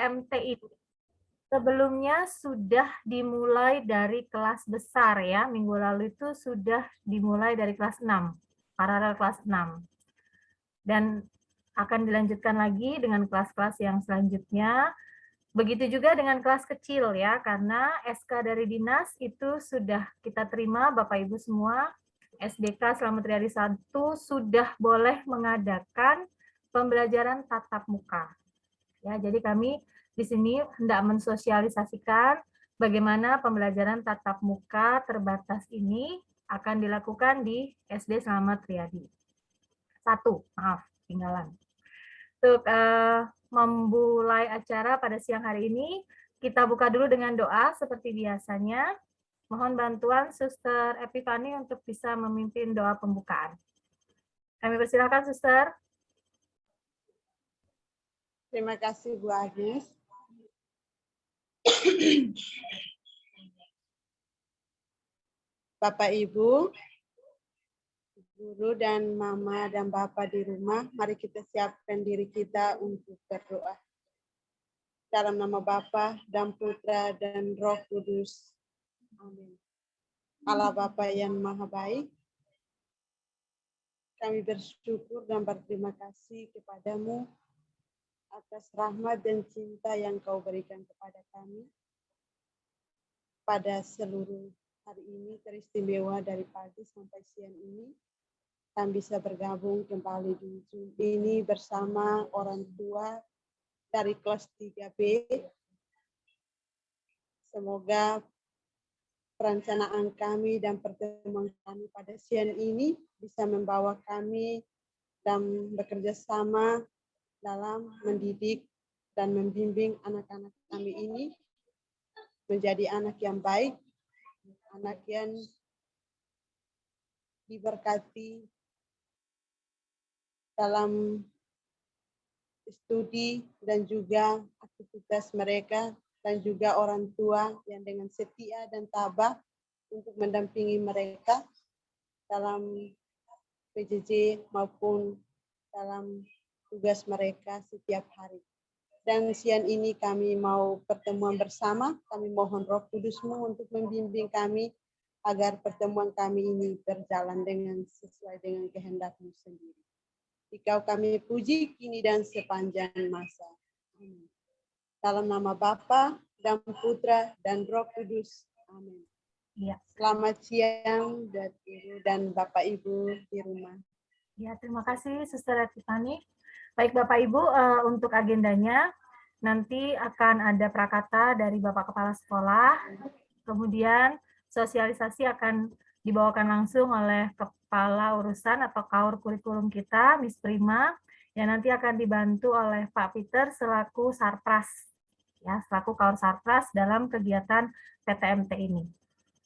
PTMT ini sebelumnya sudah dimulai dari kelas besar ya. Minggu lalu itu sudah dimulai dari kelas 6, paralel kelas 6. Dan akan dilanjutkan lagi dengan kelas-kelas yang selanjutnya. Begitu juga dengan kelas kecil ya, karena SK dari dinas itu sudah kita terima Bapak Ibu semua. SDK Slamet Riyadi 1 sudah boleh mengadakan pembelajaran tatap muka. Ya, jadi kami di sini hendak mensosialisasikan bagaimana pembelajaran tatap muka terbatas ini akan dilakukan di SD Slamet Riyadi 1. Maaf, tinggalan. Untuk memulai acara pada siang hari ini, kita buka dulu dengan doa seperti biasanya. Mohon bantuan Suster Epifani untuk bisa memimpin doa pembukaan. Kami persilakan, Suster. Terima kasih, Bu Agnes. Bapak, Ibu, Guru dan Mama dan Bapak di rumah, mari kita siapkan diri kita untuk berdoa. Dalam nama Bapa dan Putra dan Roh Kudus. Amin. Allah Bapa yang Maha Baik, kami bersyukur dan berterima kasih kepadamu atas rahmat dan cinta yang Kau berikan kepada kami. Pada seluruh hari ini teristimewa dari pagi sampai siang ini, kami bisa bergabung kembali di Zoom ini bersama orang tua dari kelas 3B. Semoga perencanaan kami dan pertemuan kami pada siang ini bisa membawa kami dan bekerja sama dalam mendidik dan membimbing anak-anak kami ini menjadi anak yang baik, anak yang diberkati dalam studi dan juga aktivitas mereka, dan juga orang tua yang dengan setia dan tabah untuk mendampingi mereka dalam PJJ maupun dalam tugas mereka setiap hari. Dan siang ini kami mau pertemuan bersama, kami mohon Roh Kudus-Mu untuk membimbing kami agar pertemuan kami ini berjalan dengan sesuai dengan kehendak-Mu sendiri. Dikau kami puji kini dan sepanjang masa. Amin. Dalam nama Bapa dan Putra dan Roh Kudus. Amin. Ya. Selamat siang dan Bapak Ibu di rumah. Ya, terima kasih Suster Epifani. Baik Bapak Ibu, untuk agendanya nanti akan ada prakata dari Bapak Kepala Sekolah, kemudian sosialisasi akan dibawakan langsung oleh Kepala Urusan atau KAUR Kurikulum kita, Miss Prima, yang nanti akan dibantu oleh Pak Peter selaku Sarpras, ya, selaku KAUR Sarpras dalam kegiatan PTMT ini.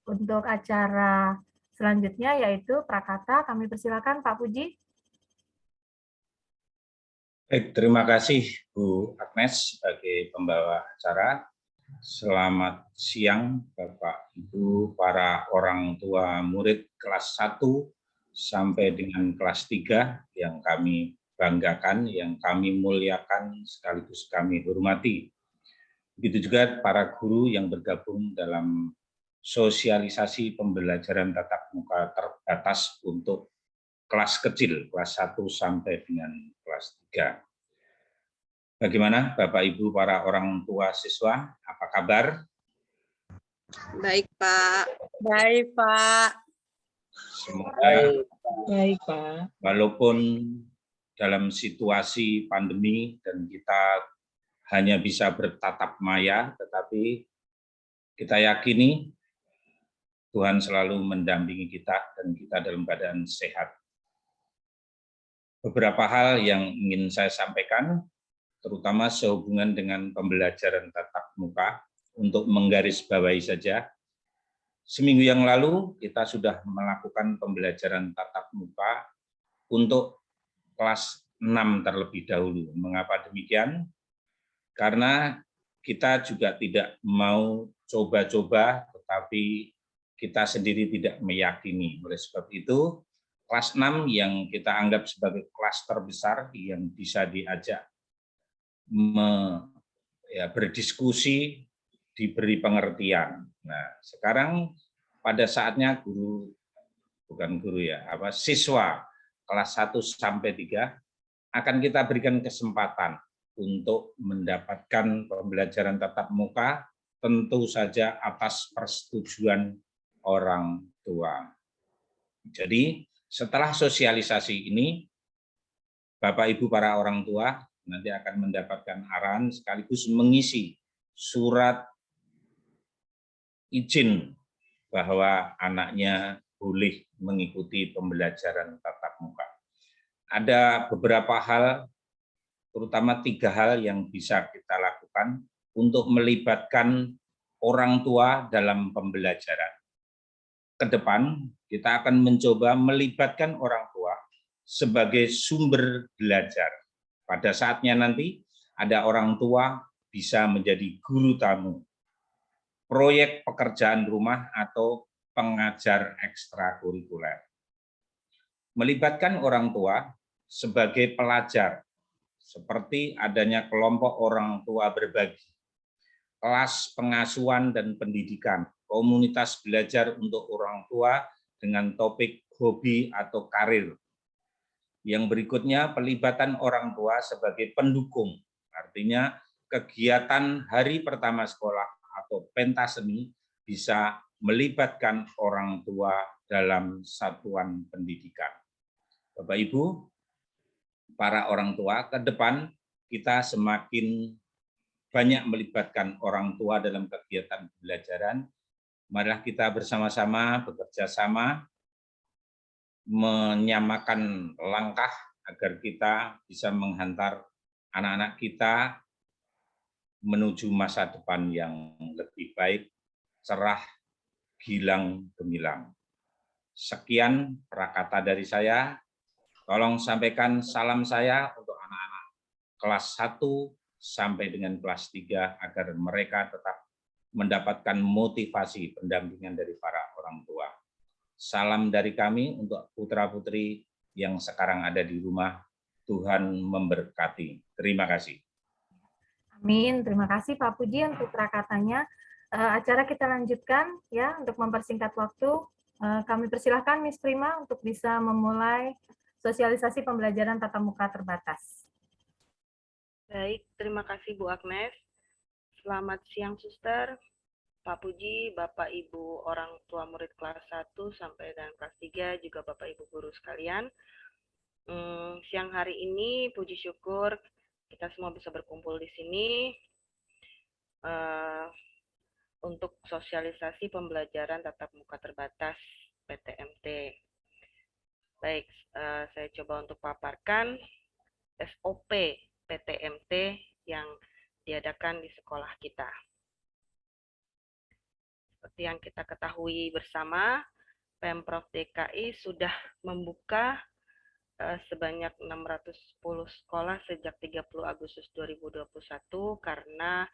Untuk acara selanjutnya yaitu prakata, kami persilakan Pak Puji. Baik, terima kasih Bu Agnes sebagai pembawa acara. Selamat siang Bapak Ibu, para orang tua murid kelas 1 sampai dengan kelas 3 yang kami banggakan, yang kami muliakan sekaligus kami hormati. Begitu juga para guru yang bergabung dalam sosialisasi pembelajaran tatap muka terbatas untuk kelas kecil, kelas 1 sampai dengan kelas 3. Bagaimana Bapak Ibu para orang tua siswa, apa kabar? Baik Pak. Baik Pak. Semoga Baik Pak. Walaupun dalam situasi pandemi dan kita hanya bisa bertatap maya, tetapi kita yakini Tuhan selalu mendampingi kita dan kita dalam keadaan sehat. Beberapa hal yang ingin saya sampaikan, terutama sehubungan dengan pembelajaran tatap muka, untuk menggarisbawahi saja. Seminggu yang lalu kita sudah melakukan pembelajaran tatap muka untuk kelas 6 terlebih dahulu. Mengapa demikian? Karena kita juga tidak mau coba-coba, tetapi kita sendiri tidak meyakini. Oleh sebab itu, kelas 6 yang kita anggap sebagai kelas terbesar yang bisa diajak ya berdiskusi, diberi pengertian. Nah, sekarang pada saatnya guru, bukan guru ya, siswa kelas 1 sampai 3 akan kita berikan kesempatan untuk mendapatkan pembelajaran tatap muka, tentu saja atas persetujuan orang tua. Jadi setelah sosialisasi ini, Bapak Ibu para orang tua nanti akan mendapatkan arahan sekaligus mengisi surat izin bahwa anaknya boleh mengikuti pembelajaran tatap muka. Ada beberapa hal, terutama 3 hal yang bisa kita lakukan untuk melibatkan orang tua dalam pembelajaran. Ke depan, kita akan mencoba melibatkan orang tua sebagai sumber belajar. Pada saatnya nanti, ada orang tua bisa menjadi guru tamu, proyek pekerjaan rumah atau pengajar ekstrakurikuler. Melibatkan orang tua sebagai pelajar, seperti adanya kelompok orang tua berbagi, kelas pengasuhan dan pendidikan, komunitas belajar untuk orang tua dengan topik hobi atau karir. Yang berikutnya, pelibatan orang tua sebagai pendukung, artinya kegiatan hari pertama sekolah atau pentas seni bisa melibatkan orang tua dalam satuan pendidikan. Bapak Ibu, para orang tua, ke depan kita semakin banyak melibatkan orang tua dalam kegiatan pembelajaran. Marilah kita bersama-sama bekerja sama, menyamakan langkah agar kita bisa menghantar anak-anak kita menuju masa depan yang lebih baik, cerah, gilang gemilang. Sekian prakata dari saya. Tolong sampaikan salam saya untuk anak-anak kelas 1 sampai dengan kelas 3 agar mereka tetap mendapatkan motivasi pendampingan dari para orang tua. Salam dari kami untuk putra-putri yang sekarang ada di rumah. Tuhan memberkati. Terima kasih. Amin. Terima kasih Pak Puji untuk prakatanya. Acara kita lanjutkan ya untuk mempersingkat waktu. Kami persilahkan Miss Prima untuk bisa memulai sosialisasi pembelajaran tatap muka terbatas. Baik, terima kasih Bu Agnes. Selamat siang Suster, Pak Puji, Bapak Ibu orang tua murid kelas 1 sampai dengan kelas 3, juga Bapak Ibu guru sekalian. Siang hari ini puji syukur kita semua bisa berkumpul di sini untuk sosialisasi pembelajaran tatap muka terbatas PTMT. Baik, saya coba untuk paparkan SOP PTMT yang diadakan di sekolah kita. Seperti yang kita ketahui bersama, Pemprov DKI sudah membuka sebanyak 610 sekolah sejak 30 Agustus 2021 karena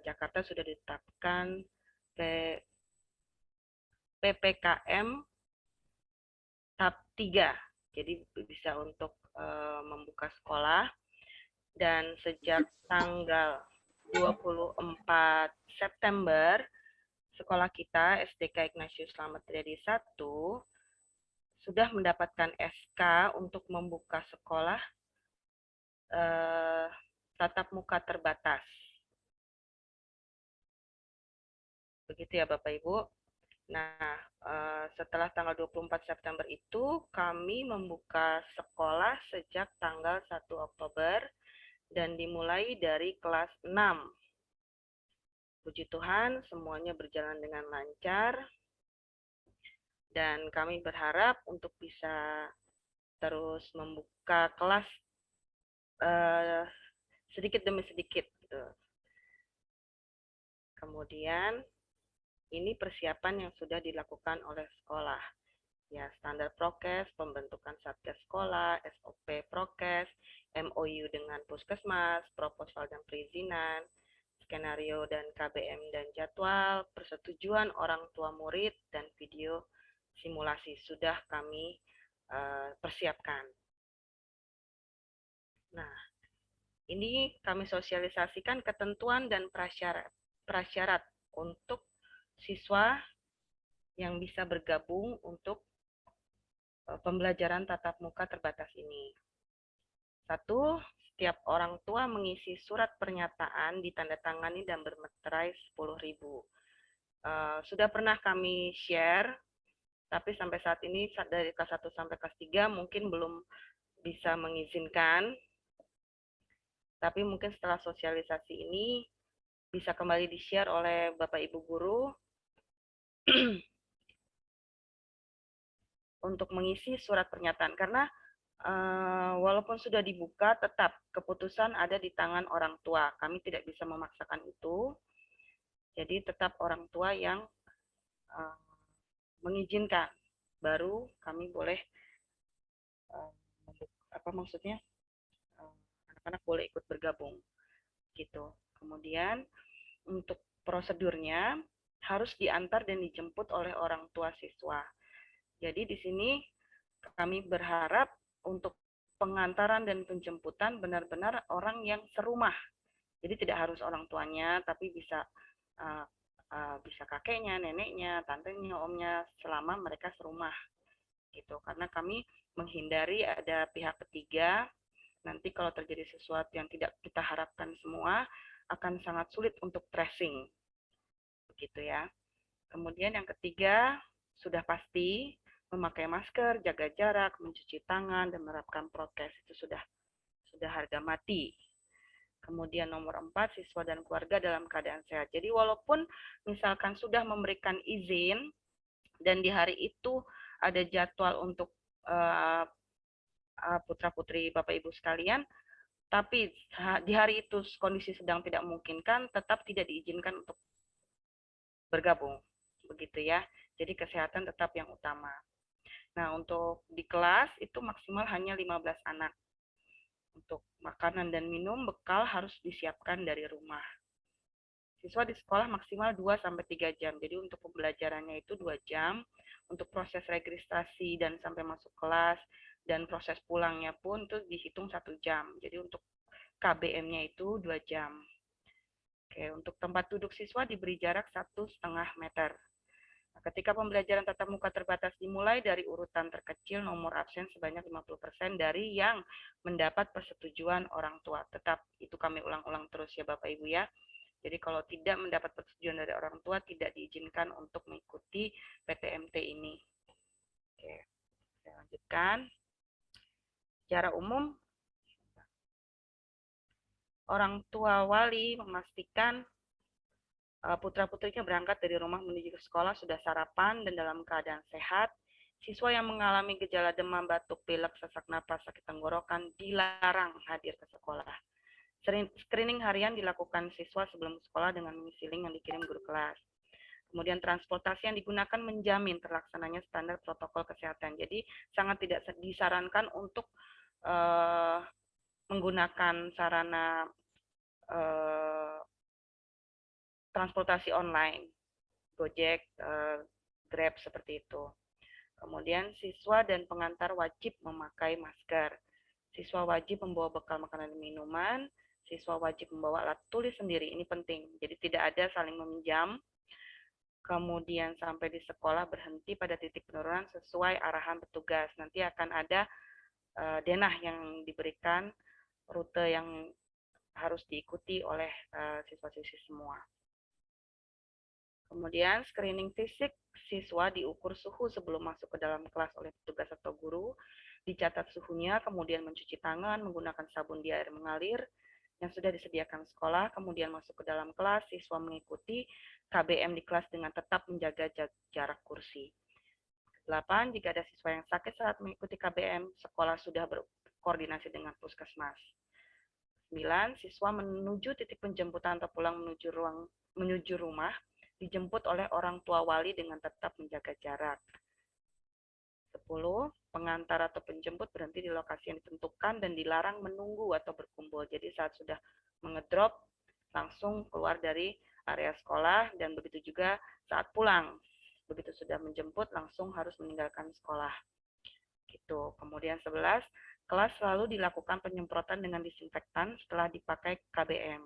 Jakarta sudah ditetapkan PPKM tahap 3, jadi bisa untuk membuka sekolah. Dan sejak tanggal 24 September, sekolah kita SDK Ignatius Slamet Riyadi 1 sudah mendapatkan SK untuk membuka sekolah tatap muka terbatas. Begitu ya Bapak Ibu. Nah, setelah tanggal 24 September itu, kami membuka sekolah sejak tanggal 1 Oktober dan dimulai dari kelas 6. Puji Tuhan, semuanya berjalan dengan lancar. Dan kami berharap untuk bisa terus membuka kelas sedikit demi sedikit. Gitu. Kemudian, ini persiapan yang sudah dilakukan oleh sekolah. Ya, standar prokes, pembentukan satgas sekolah, SOP prokes, MOU dengan puskesmas, proposal dan perizinan, skenario dan KBM dan jadwal, persetujuan orang tua murid, dan video simulasi sudah kami persiapkan. Nah, Ini kami sosialisasikan ketentuan dan prasyarat untuk siswa yang bisa bergabung untuk pembelajaran tatap muka terbatas ini. 1. Setiap orang tua mengisi surat pernyataan ditandatangani dan bermeterai 10.000. Sudah pernah kami share, tapi sampai saat ini dari kelas 1 sampai kelas 3 mungkin belum bisa mengizinkan. Tapi mungkin setelah sosialisasi ini bisa kembali di-share oleh Bapak Ibu guru untuk mengisi surat pernyataan. Karena walaupun sudah dibuka, tetap keputusan ada di tangan orang tua. Kami tidak bisa memaksakan itu. Jadi tetap orang tua yang mengizinkan. Baru kami boleh, anak-anak boleh ikut bergabung. Gitu. Kemudian untuk prosedurnya harus diantar dan dijemput oleh orang tua siswa. Jadi di sini kami berharap untuk pengantaran dan penjemputan benar-benar orang yang serumah. Jadi tidak harus orang tuanya, tapi bisa kakeknya, neneknya, tantenya, omnya, selama mereka serumah. Gitu. Karena kami menghindari ada pihak ketiga. Nanti kalau terjadi sesuatu yang tidak kita harapkan semua, akan sangat sulit untuk tracing. Begitu ya. Kemudian yang ketiga, sudah pasti memakai masker, jaga jarak, mencuci tangan, dan menerapkan prokes. Itu sudah harga mati. Kemudian nomor 4, siswa dan keluarga dalam keadaan sehat. Jadi walaupun misalkan sudah memberikan izin, dan di hari itu ada jadwal untuk putra-putri Bapak Ibu sekalian, tapi di hari itu kondisi sedang tidak memungkinkan, tetap tidak diizinkan untuk bergabung. Begitu ya. Jadi kesehatan tetap yang utama. Nah, untuk di kelas itu maksimal hanya 15 anak. Untuk makanan dan minum, bekal harus disiapkan dari rumah. Siswa di sekolah maksimal 2-3 jam. Jadi untuk pembelajarannya itu 2 jam. Untuk proses registrasi dan sampai masuk kelas, dan proses pulangnya pun itu dihitung 1 jam. Jadi untuk KBM-nya itu 2 jam. Oke, untuk tempat duduk siswa diberi jarak 1,5 meter. Nah, ketika pembelajaran tatap muka terbatas dimulai dari urutan terkecil, nomor absen sebanyak 50% dari yang mendapat persetujuan orang tua. Tetap itu kami ulang-ulang terus ya Bapak Ibu ya. Jadi kalau tidak mendapat persetujuan dari orang tua, tidak diizinkan untuk mengikuti PTMT ini. Oke, saya lanjutkan. Secara umum, orang tua wali memastikan putra-putrinya berangkat dari rumah menuju ke sekolah sudah sarapan dan dalam keadaan sehat. Siswa yang mengalami gejala demam, batuk, pilek, sesak napas, sakit tenggorokan dilarang hadir ke sekolah. Screening harian dilakukan siswa sebelum sekolah dengan mengisi link yang dikirim guru kelas. Kemudian transportasi yang digunakan menjamin terlaksananya standar protokol kesehatan. Jadi sangat tidak disarankan untuk menggunakan sarana transportasi online, Gojek, Grab seperti itu. Kemudian siswa dan pengantar wajib memakai masker. Siswa wajib membawa bekal makanan dan minuman. Siswa wajib membawa alat tulis sendiri, ini penting. Jadi tidak ada saling meminjam. Kemudian sampai di sekolah berhenti pada titik penurunan sesuai arahan petugas. Nanti akan ada denah yang diberikan, rute yang harus diikuti oleh siswa-siswi semua. Kemudian screening fisik siswa diukur suhu sebelum masuk ke dalam kelas oleh petugas atau guru, dicatat suhunya, kemudian mencuci tangan menggunakan sabun di air mengalir yang sudah disediakan sekolah, kemudian masuk ke dalam kelas, siswa mengikuti KBM di kelas dengan tetap menjaga jarak kursi. 8. Jika ada siswa yang sakit saat mengikuti KBM, sekolah sudah berkoordinasi dengan puskesmas. 9. Siswa menuju titik penjemputan atau pulang menuju rumah, dijemput oleh orang tua wali dengan tetap menjaga jarak. 10. Pengantar atau penjemput berhenti di lokasi yang ditentukan dan dilarang menunggu atau berkumpul. Jadi saat sudah mengedrop, langsung keluar dari area sekolah, dan begitu juga saat pulang. Begitu sudah menjemput, langsung harus meninggalkan sekolah. Gitu. Kemudian 11. Kelas selalu dilakukan penyemprotan dengan disinfektan setelah dipakai KBM.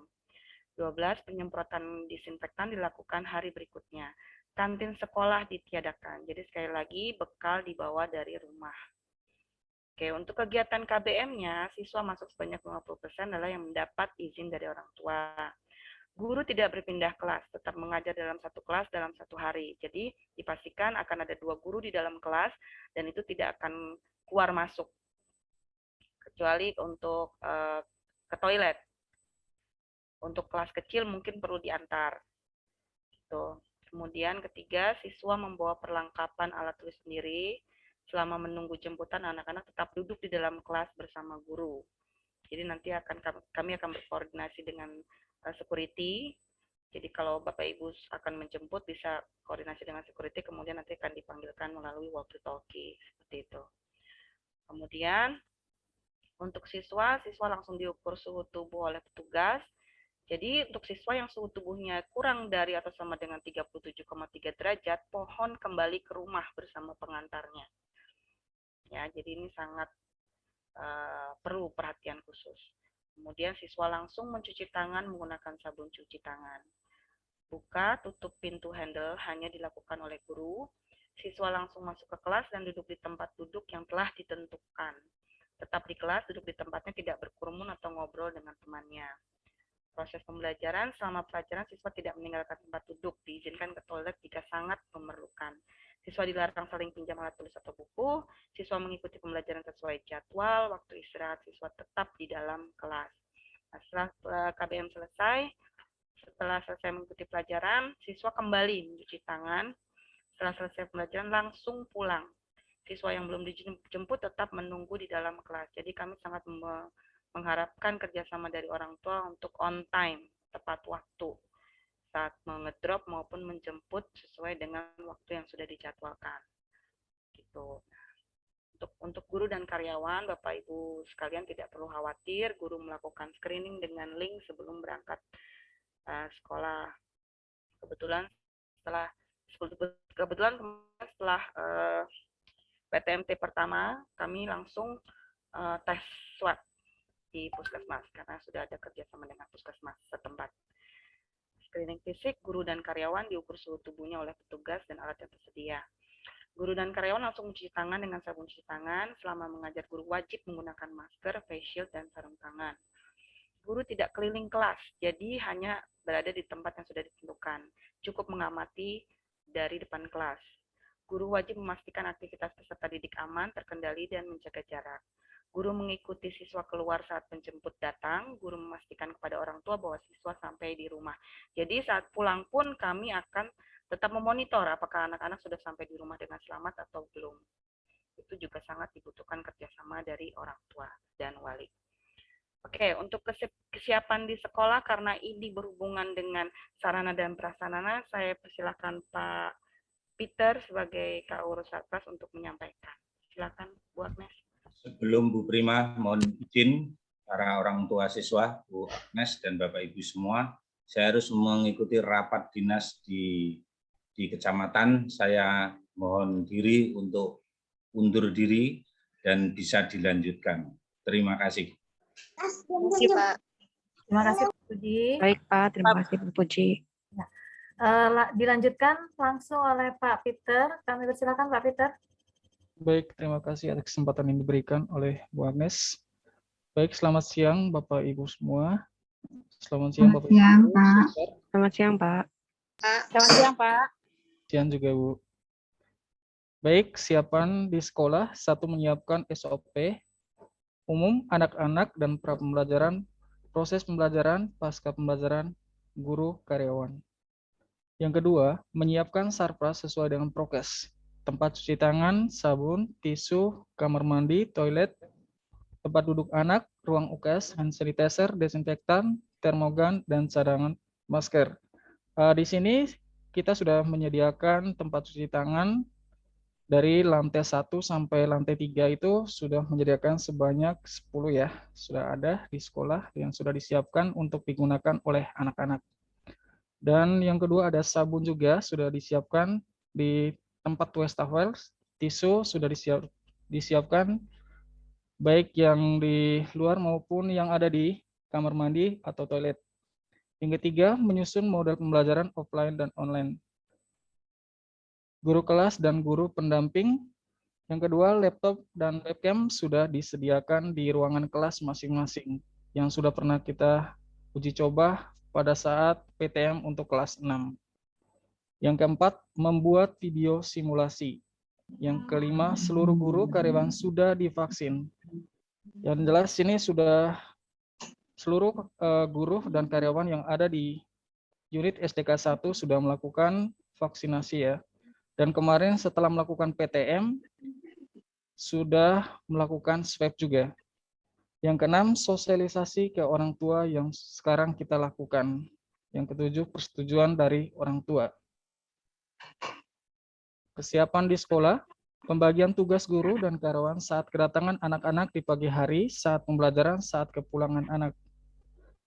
12. Penyemprotan disinfektan dilakukan hari berikutnya. Kantin sekolah ditiadakan. Jadi sekali lagi bekal dibawa dari rumah. Oke, untuk kegiatan KBM-nya, siswa masuk sebanyak 50% adalah yang mendapat izin dari orang tua. Guru tidak berpindah kelas, tetap mengajar dalam satu kelas dalam satu hari. Jadi dipastikan akan ada 2 guru di dalam kelas dan itu tidak akan keluar masuk. Kecuali untuk ke toilet. Untuk kelas kecil mungkin perlu diantar. Gitu. Kemudian ketiga, siswa membawa perlengkapan alat tulis sendiri. Selama menunggu jemputan, anak-anak tetap duduk di dalam kelas bersama guru. Jadi nanti kami akan berkoordinasi dengan security. Jadi kalau Bapak Ibu akan menjemput bisa koordinasi dengan security, kemudian nanti akan dipanggilkan melalui walkie-talkie seperti itu. Kemudian untuk siswa langsung diukur suhu tubuh oleh petugas. Jadi untuk siswa yang suhu tubuhnya kurang dari atau sama dengan 37,3 derajat, pohon kembali ke rumah bersama pengantarnya. Ya, jadi ini sangat perlu perhatian khusus. Kemudian siswa langsung mencuci tangan menggunakan sabun cuci tangan. Buka, tutup pintu handle hanya dilakukan oleh guru. Siswa langsung masuk ke kelas dan duduk di tempat duduk yang telah ditentukan. Tetap di kelas, duduk di tempatnya, tidak berkerumun atau ngobrol dengan temannya. Proses pembelajaran, selama pelajaran siswa tidak meninggalkan tempat duduk, diizinkan ke toilet jika sangat memerlukan. Siswa dilarang saling pinjam alat tulis atau buku, siswa mengikuti pembelajaran sesuai jadwal, waktu istirahat siswa tetap di dalam kelas. Nah, setelah KBM selesai, setelah selesai mengikuti pelajaran, siswa kembali mencuci tangan. Setelah selesai pembelajaran langsung pulang. Siswa yang belum dijemput tetap menunggu di dalam kelas. Jadi kami sangat mengharapkan kerjasama dari orang tua untuk on time, tepat waktu, saat mengedrop maupun menjemput sesuai dengan waktu yang sudah dijadwalkan. Gitu. Untuk guru dan karyawan, Bapak Ibu sekalian tidak perlu khawatir, guru melakukan screening dengan link sebelum berangkat sekolah. Kebetulan setelah PTMT pertama, kami langsung tes swab di puskesmas karena sudah ada kerjasama dengan puskesmas setempat. Screening fisik, guru dan karyawan diukur suhu tubuhnya oleh petugas dan alat yang tersedia. Guru dan karyawan langsung mencuci tangan dengan sabun cuci tangan. Selama mengajar, guru wajib menggunakan masker, face shield, dan sarung tangan. Guru tidak keliling kelas, jadi hanya berada di tempat yang sudah ditentukan. Cukup mengamati dari depan kelas. Guru wajib memastikan aktivitas peserta didik aman, terkendali, dan menjaga jarak. Guru mengikuti siswa keluar saat penjemput datang. Guru memastikan kepada orang tua bahwa siswa sampai di rumah. Jadi saat pulang pun kami akan tetap memonitor apakah anak-anak sudah sampai di rumah dengan selamat atau belum. Itu juga sangat dibutuhkan kerjasama dari orang tua dan wali. Oke, untuk kesiapan di sekolah karena ini berhubungan dengan sarana dan prasarana, saya persilakan Pak Peter sebagai Kaurus Satgas untuk menyampaikan. Silakan Bu Agnes. Sebelum Bu Prima, mohon izin para orang tua siswa, Bu Agnes dan Bapak Ibu semua, saya harus mengikuti rapat dinas di kecamatan. Saya mohon diri untuk undur diri dan bisa dilanjutkan. Terima kasih. Terima kasih, Pak. Terima kasih Pak Puji. Baik, Pak. Terima kasih, Pak Puji. Ya. Dilanjutkan langsung oleh Pak Peter. Kami persilakan Pak Peter. Baik, terima kasih atas kesempatan yang diberikan oleh Bu Agnes. Baik, selamat siang Bapak Ibu semua. Selamat siang Bapak Ibu. Selamat siang, Pak. Selamat siang, Pak. Siang juga, Bu. Baik, siapan di sekolah, 1 menyiapkan SOP umum anak-anak dan pra pembelajaran, proses pembelajaran, pasca pembelajaran, guru, karyawan. Yang kedua, menyiapkan sarpras sesuai dengan prokes. Tempat cuci tangan, sabun, tisu, kamar mandi, toilet, tempat duduk anak, ruang UKS, hand sanitizer, desinfektan, termogan, dan cadangan masker. Di sini kita sudah menyediakan tempat cuci tangan dari lantai 1 sampai lantai 3 itu sudah menyediakan sebanyak 10 ya. Sudah ada di sekolah yang sudah disiapkan untuk digunakan oleh anak-anak. Dan yang kedua ada sabun juga sudah disiapkan di tempat wastafel, tisu sudah disiapkan baik yang di luar maupun yang ada di kamar mandi atau toilet. Yang ketiga, menyusun model pembelajaran offline dan online. Guru kelas dan guru pendamping. Yang kedua, laptop dan webcam sudah disediakan di ruangan kelas masing-masing yang sudah pernah kita uji coba pada saat PTM untuk kelas 6. Yang keempat, membuat video simulasi. Yang kelima, seluruh guru karyawan sudah divaksin. Yang jelas ini sudah seluruh guru dan karyawan yang ada di unit SDK 1 sudah melakukan vaksinasi ya. Dan kemarin setelah melakukan PTM, sudah melakukan swab juga. Yang keenam, sosialisasi ke orang tua yang sekarang kita lakukan. Yang ketujuh, persetujuan dari orang tua. Kesiapan di sekolah, pembagian tugas guru dan karyawan saat kedatangan anak-anak di pagi hari, saat pembelajaran, saat kepulangan anak.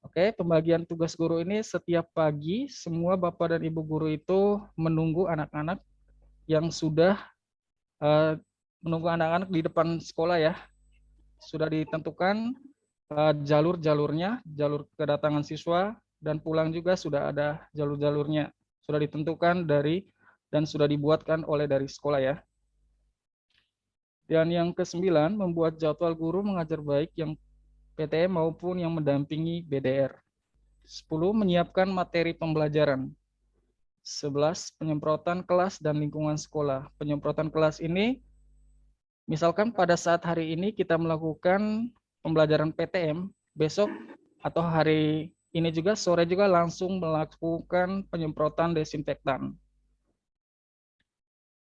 Oke, pembagian tugas guru ini setiap pagi, semua Bapak dan Ibu guru itu menunggu anak-anak yang sudah menunggu anak-anak di depan sekolah ya. Sudah ditentukan jalur-jalurnya, jalur kedatangan siswa, dan pulang juga sudah ada jalur-jalurnya. Sudah ditentukan dari dan sudah dibuatkan oleh dari sekolah ya. Dan yang ke-9, membuat jadwal guru mengajar baik yang PTM maupun yang mendampingi BDR. 10, menyiapkan materi pembelajaran. 11, penyemprotan kelas dan lingkungan sekolah. Penyemprotan kelas ini, misalkan pada saat hari ini kita melakukan pembelajaran PTM, besok atau hari ini juga, sore juga langsung melakukan penyemprotan desinfektan.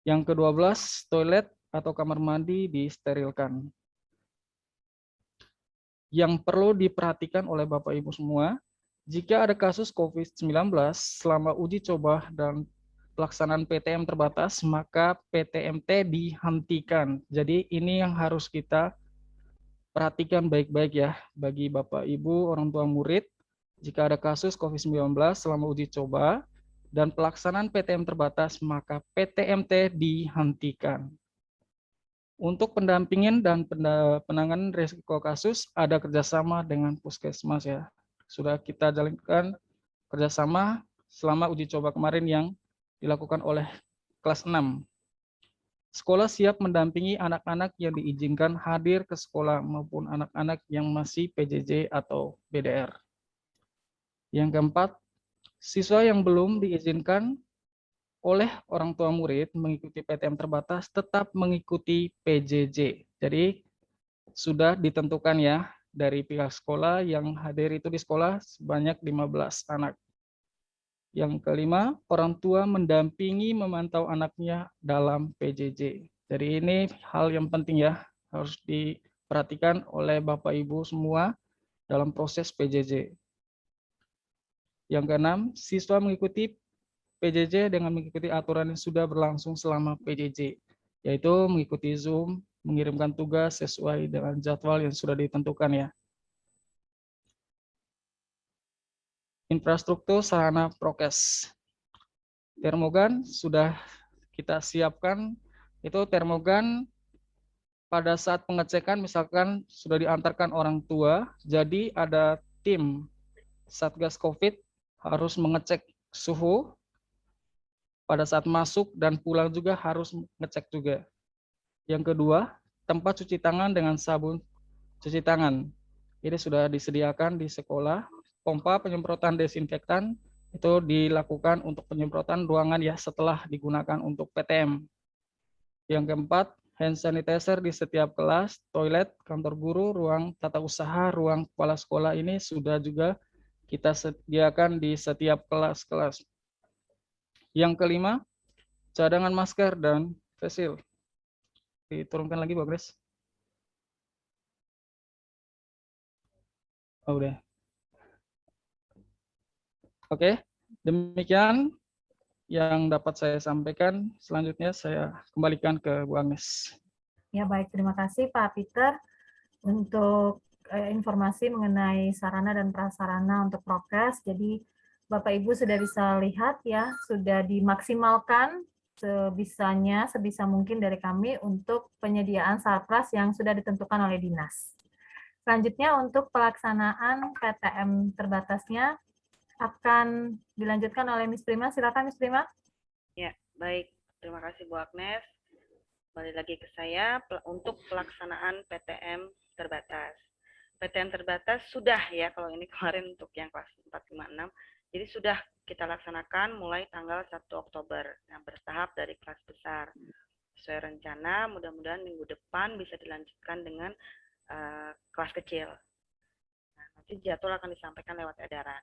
Yang ke-12, toilet atau kamar mandi disterilkan. Yang perlu diperhatikan oleh Bapak Ibu semua, jika ada kasus COVID-19 selama uji coba dan pelaksanaan PTM terbatas, maka PTMT dihentikan. Jadi ini yang harus kita perhatikan baik-baik ya bagi Bapak Ibu, orang tua murid. Jika ada kasus COVID-19 selama uji coba dan pelaksanaan PTM terbatas, maka PTMT dihentikan. Untuk pendampingan dan penanganan risiko kasus, ada kerjasama dengan Puskesmas ya. Sudah kita jalankan kerjasama selama uji coba kemarin yang dilakukan oleh kelas 6. Sekolah siap mendampingi anak-anak yang diizinkan hadir ke sekolah maupun anak-anak yang masih PJJ atau BDR. Yang keempat, siswa yang belum diizinkan oleh orang tua murid mengikuti PTM terbatas tetap mengikuti PJJ. Jadi sudah ditentukan ya dari pihak sekolah yang hadir itu di sekolah sebanyak 15 anak. Yang kelima, orang tua mendampingi memantau anaknya dalam PJJ. Jadi ini hal yang penting ya, harus diperhatikan oleh Bapak Ibu semua dalam proses PJJ. Yang keenam, siswa mengikuti PJJ dengan mengikuti aturan yang sudah berlangsung selama PJJ, yaitu mengikuti Zoom, mengirimkan tugas sesuai dengan jadwal yang sudah ditentukan ya. Infrastruktur sarana prokes. Termogan sudah kita siapkan, itu termogan pada saat pengecekan misalkan sudah diantarkan orang tua, jadi ada tim Satgas COVID harus mengecek suhu, pada saat masuk dan pulang juga harus ngecek juga. Yang kedua, tempat cuci tangan dengan sabun cuci tangan. Ini sudah disediakan di sekolah. Pompa penyemprotan desinfektan itu dilakukan untuk penyemprotan ruangan ya setelah digunakan untuk PTM. Yang keempat, hand sanitizer di setiap kelas, toilet, kantor guru, ruang tata usaha, ruang kepala sekolah ini sudah juga kita sediakan di setiap kelas-kelas. Yang kelima, cadangan masker dan face shield. Diturunkan lagi, Pak Grace. Oh, udah. Oke, demikian yang dapat saya sampaikan. Selanjutnya saya kembalikan ke Bu Agnes. Ya, baik. Terima kasih Pak Peter untuk informasi mengenai sarana dan prasarana untuk prokes. Jadi Bapak Ibu sudah bisa lihat ya, sudah dimaksimalkan sebisa mungkin dari kami untuk penyediaan sarpras yang sudah ditentukan oleh dinas. Selanjutnya untuk pelaksanaan PTM terbatasnya akan dilanjutkan oleh Miss Prima. Silakan Miss Prima. Ya, baik. Terima kasih Bu Agnes. Kembali lagi ke saya untuk pelaksanaan PTM terbatas. PTM terbatas sudah ya, kalau ini kemarin untuk yang kelas 4, 5, 6. Jadi sudah kita laksanakan mulai tanggal 1 Oktober. Nah, bertahap dari kelas besar. Sesuai rencana, mudah-mudahan minggu depan bisa dilanjutkan dengan kelas kecil. Nah, nanti jadwal akan disampaikan lewat edaran.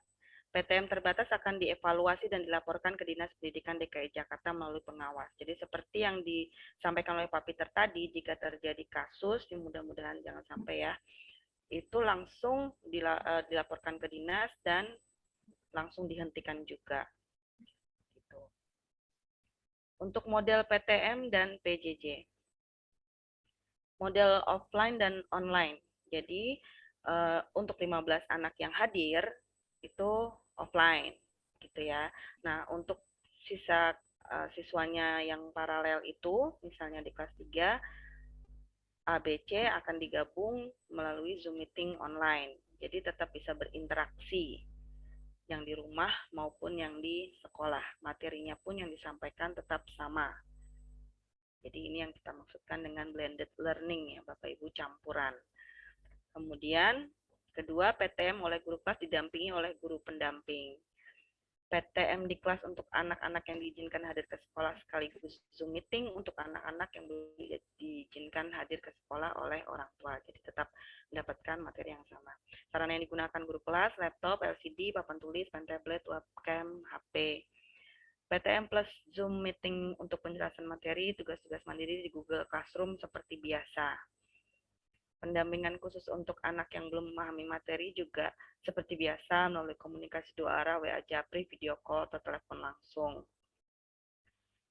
PTM terbatas akan dievaluasi dan dilaporkan ke Dinas Pendidikan DKI Jakarta melalui pengawas. Jadi seperti yang disampaikan oleh Pak Peter tadi, jika terjadi kasus, mudah-mudahan jangan sampai ya, itu langsung dilaporkan ke dinas dan langsung dihentikan juga. Gitu. Untuk model PTM dan PJJ. Model offline dan online. Jadi untuk 15 anak yang hadir itu offline gitu ya. Nah, untuk sisa siswanya yang paralel itu misalnya di kelas 3 ABC akan digabung melalui Zoom meeting online. Jadi tetap bisa berinteraksi yang di rumah maupun yang di sekolah. Materinya pun yang disampaikan tetap sama. Jadi ini yang kita maksudkan dengan blended learning ya Bapak Ibu, campuran. Kemudian kedua, PTM oleh guru kelas didampingi oleh guru pendamping. PTM di kelas untuk anak-anak yang diizinkan hadir ke sekolah sekaligus Zoom meeting untuk anak-anak yang belum diizinkan hadir ke sekolah oleh orang tua. Jadi tetap mendapatkan materi yang sama. Sarana yang digunakan guru kelas, laptop, LCD, papan tulis, pen tablet, webcam, HP. PTM plus Zoom meeting untuk penjelasan materi, tugas-tugas mandiri di Google Classroom seperti biasa. Pendampingan khusus untuk anak yang belum memahami materi juga seperti biasa melalui komunikasi dua arah, WA Japri, video call, atau telepon langsung.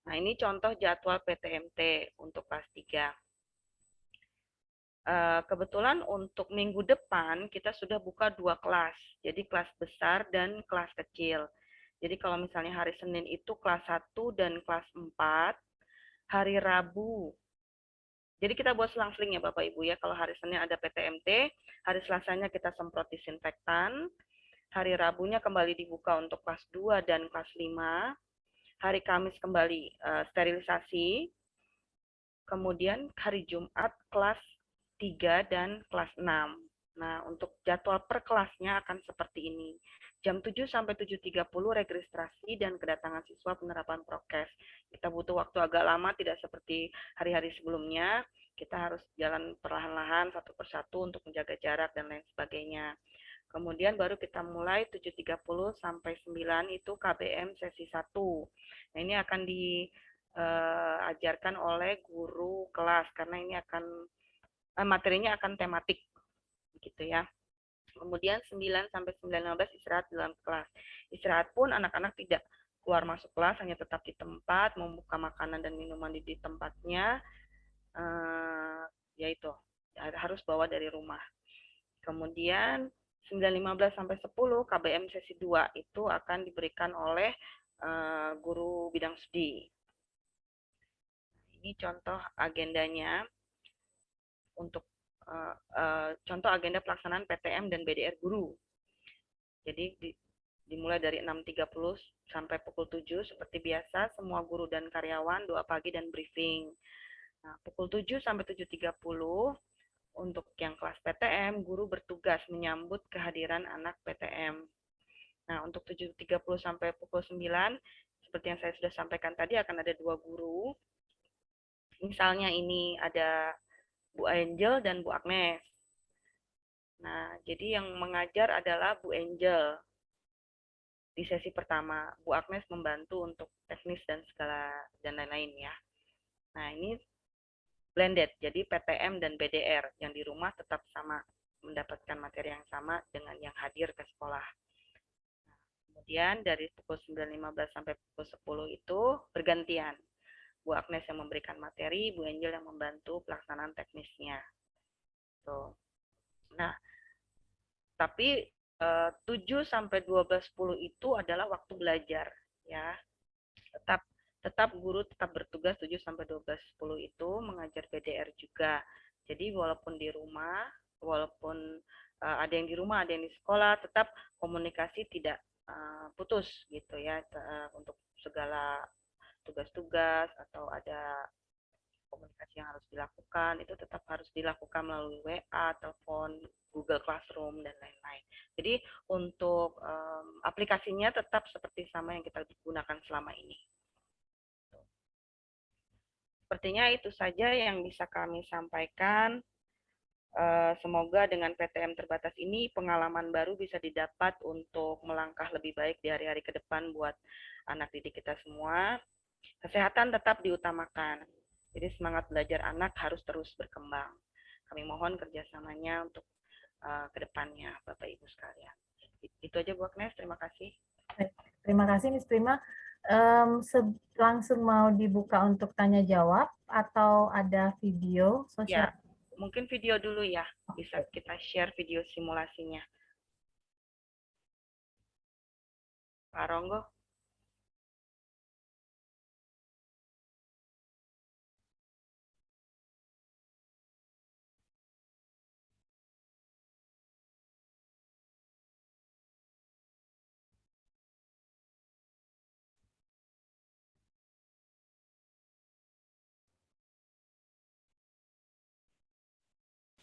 Nah, ini contoh jadwal PTMT untuk kelas 3. Kebetulan untuk minggu depan kita sudah buka 2 kelas, jadi kelas besar dan kelas kecil. Jadi kalau misalnya hari Senin itu kelas 1 dan kelas 4, hari Rabu. Jadi kita buat selang-seling ya Bapak Ibu ya. Kalau hari Senin ada PTMT, hari Selasanya kita semprot disinfektan, hari Rabunya kembali dibuka untuk kelas 2 dan kelas 5, hari Kamis kembali sterilisasi, kemudian hari Jumat kelas 3 dan kelas 6. Nah, untuk jadwal per kelasnya akan seperti ini. Jam 7 sampai 7.30 registrasi dan kedatangan siswa penerapan prokes. Kita butuh waktu agak lama, tidak seperti hari-hari sebelumnya. Kita harus jalan perlahan-lahan satu persatu untuk menjaga jarak dan lain sebagainya. Kemudian baru kita mulai 7.30 sampai 9 itu KBM sesi 1. Nah, ini akan diajarkan oleh guru kelas karena ini akan materinya akan tematik gitu ya. Kemudian 9 sampai 9.15 istirahat dalam kelas. Istirahat pun anak-anak tidak keluar masuk kelas, hanya tetap di tempat, membuka makanan dan minuman di tempatnya, yaitu harus bawa dari rumah. Kemudian 9.15 sampai 10 KBM sesi 2 itu akan diberikan oleh guru bidang studi. Ini contoh agendanya untuk contoh agenda pelaksanaan PTM dan BDR guru. Jadi dimulai dari 6.30 sampai pukul 7 seperti biasa, semua guru dan karyawan doa pagi dan briefing. Nah, pukul 7 sampai 7.30 untuk yang kelas PTM, guru bertugas menyambut kehadiran anak PTM. Nah, untuk 7.30 sampai pukul 9, seperti yang saya sudah sampaikan tadi, akan ada 2 guru. Misalnya ini ada Bu Angel dan Bu Agnes. Nah, jadi yang mengajar adalah Bu Angel di sesi pertama. Bu Agnes membantu untuk teknis dan segala dan lain-lain ya. Nah, ini blended, jadi PTM dan BDR yang di rumah tetap sama, mendapatkan materi yang sama dengan yang hadir ke sekolah. Nah, kemudian dari pukul 9.15 sampai pukul 10 itu bergantian. Bu Agnes yang memberikan materi, Bu Angel yang membantu pelaksanaan teknisnya. Tuh. Nah, tapi 7 sampai 12.10 itu adalah waktu belajar ya. tetap guru tetap bertugas 7 sampai 12.10 itu mengajar PDR juga. Jadi walaupun di rumah, walaupun ada yang di rumah, ada yang di sekolah, tetap komunikasi tidak putus gitu ya, untuk segala tugas-tugas atau ada komunikasi yang harus dilakukan itu tetap harus dilakukan melalui WA, telepon, Google Classroom dan lain-lain. Jadi untuk aplikasinya tetap seperti sama yang kita gunakan selama ini. Sepertinya itu saja yang bisa kami sampaikan. Semoga dengan PTM terbatas ini pengalaman baru bisa didapat untuk melangkah lebih baik di hari-hari ke depan buat anak didik kita semua. Kesehatan tetap diutamakan. Jadi semangat belajar anak harus terus berkembang. Kami mohon kerjasamanya untuk ke depannya, Bapak Ibu sekalian. Itu aja Bu Agnes, terima kasih. Terima kasih Miss Prima. Langsung mau dibuka untuk tanya jawab atau ada video sosial? Ya, mungkin video dulu ya, bisa kita share video simulasinya. Pak Ronggo.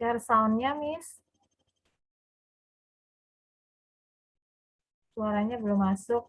Share sound-nya, Miss. Suaranya belum masuk.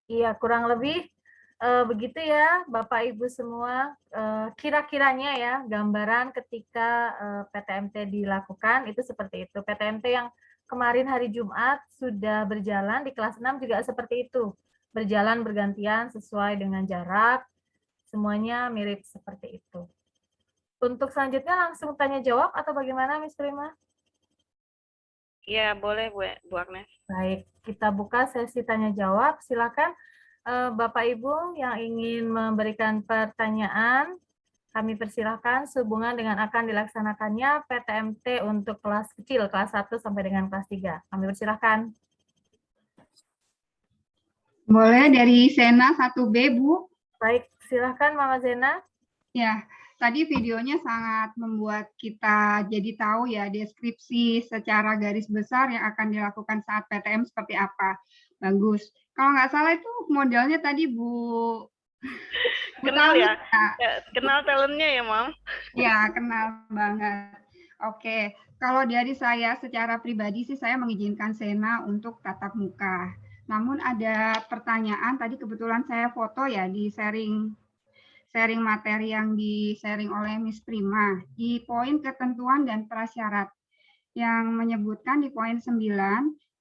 Iya, kurang lebih begitu ya, Bapak Ibu semua. Kira-kiranya ya, gambaran ketika PTMT dilakukan itu seperti itu. PTMT yang kemarin hari Jumat sudah berjalan di kelas 6 juga seperti itu. Berjalan bergantian sesuai dengan jarak, semuanya mirip seperti itu. Untuk selanjutnya langsung tanya jawab atau bagaimana, Miss Prima? Iya, boleh Bu Agnes. Baik, kita buka sesi tanya jawab. Silakan Bapak Ibu yang ingin memberikan pertanyaan, kami persilakan sehubungan dengan akan dilaksanakannya PTMT untuk kelas kecil, kelas 1 sampai dengan kelas 3. Kami persilakan. Boleh dari Sena 1B, Bu. Baik, silakan Mama Zena. Ya, tadi videonya sangat membuat kita jadi tahu ya deskripsi secara garis besar yang akan dilakukan saat PTM seperti apa. Bagus. Kalau nggak salah itu modelnya tadi Bu Kenal Tami, ya? Kenal talentnya ya, Mam? Ya, kenal banget. Oke, kalau dari saya secara pribadi sih saya mengizinkan Sena untuk tatap muka. Namun ada pertanyaan, tadi kebetulan saya foto ya di sharing materi yang di-sharing oleh Miss Prima. Di poin ketentuan dan prasyarat yang menyebutkan di poin 9,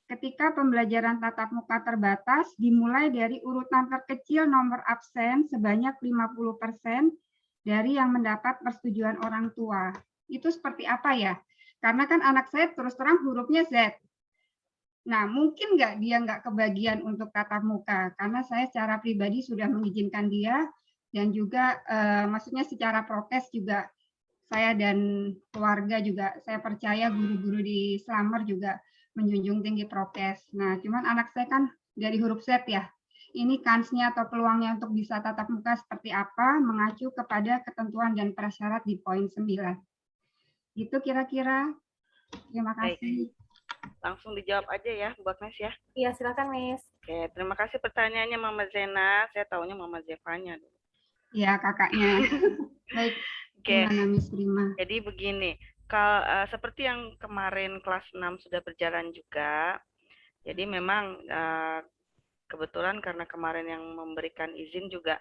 ketika pembelajaran tatap muka terbatas dimulai dari urutan terkecil nomor absen sebanyak 50% dari yang mendapat persetujuan orang tua. Itu seperti apa ya? Karena kan anak saya terus terang hurufnya Z. Nah, mungkin nggak kebagian untuk tatap muka, karena saya secara pribadi sudah mengizinkan dia, dan juga maksudnya secara prokes juga saya dan keluarga juga, saya percaya guru-guru di Slamer juga menjunjung tinggi prokes. Nah, cuman anak saya kan dari huruf Z ya. Ini kansnya atau peluangnya untuk bisa tatap muka seperti apa, mengacu kepada ketentuan dan prasyarat di poin 9. Itu kira-kira. Terima kasih. Langsung dijawab aja ya, Bu Agnes ya. Iya, silakan Miss. Oke, terima kasih pertanyaannya Mama Zena. Saya taunya Mama Zevanya dulu. Ya, kakaknya. Baik, gimana Miss Prima? Jadi begini, seperti yang kemarin kelas 6 sudah berjalan juga, jadi memang kebetulan karena kemarin yang memberikan izin juga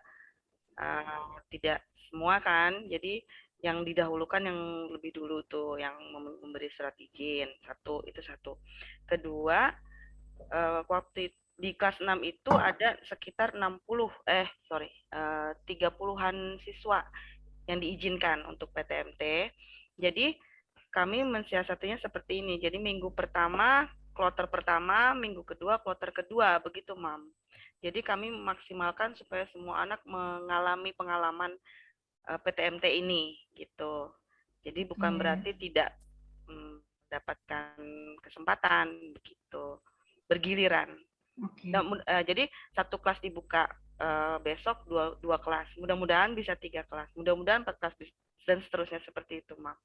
tidak semua kan, jadi yang didahulukan yang lebih dulu tuh, yang memberi surat izin, itu satu. Kedua, waktu di kelas 6 itu ada sekitar 30-an siswa yang diizinkan untuk PTMT. Jadi kami mensiasatinya seperti ini. Jadi minggu pertama, kloter pertama, minggu kedua, kloter kedua, begitu, Mam. Jadi kami memaksimalkan supaya semua anak mengalami pengalaman PTMT ini, gitu. Jadi bukan berarti tidak mendapatkan kesempatan, begitu. Bergiliran. Jadi satu kelas dibuka besok dua kelas. Mudah-mudahan bisa 3 kelas. Mudah-mudahan 4 kelas dan seterusnya seperti itu, Mak.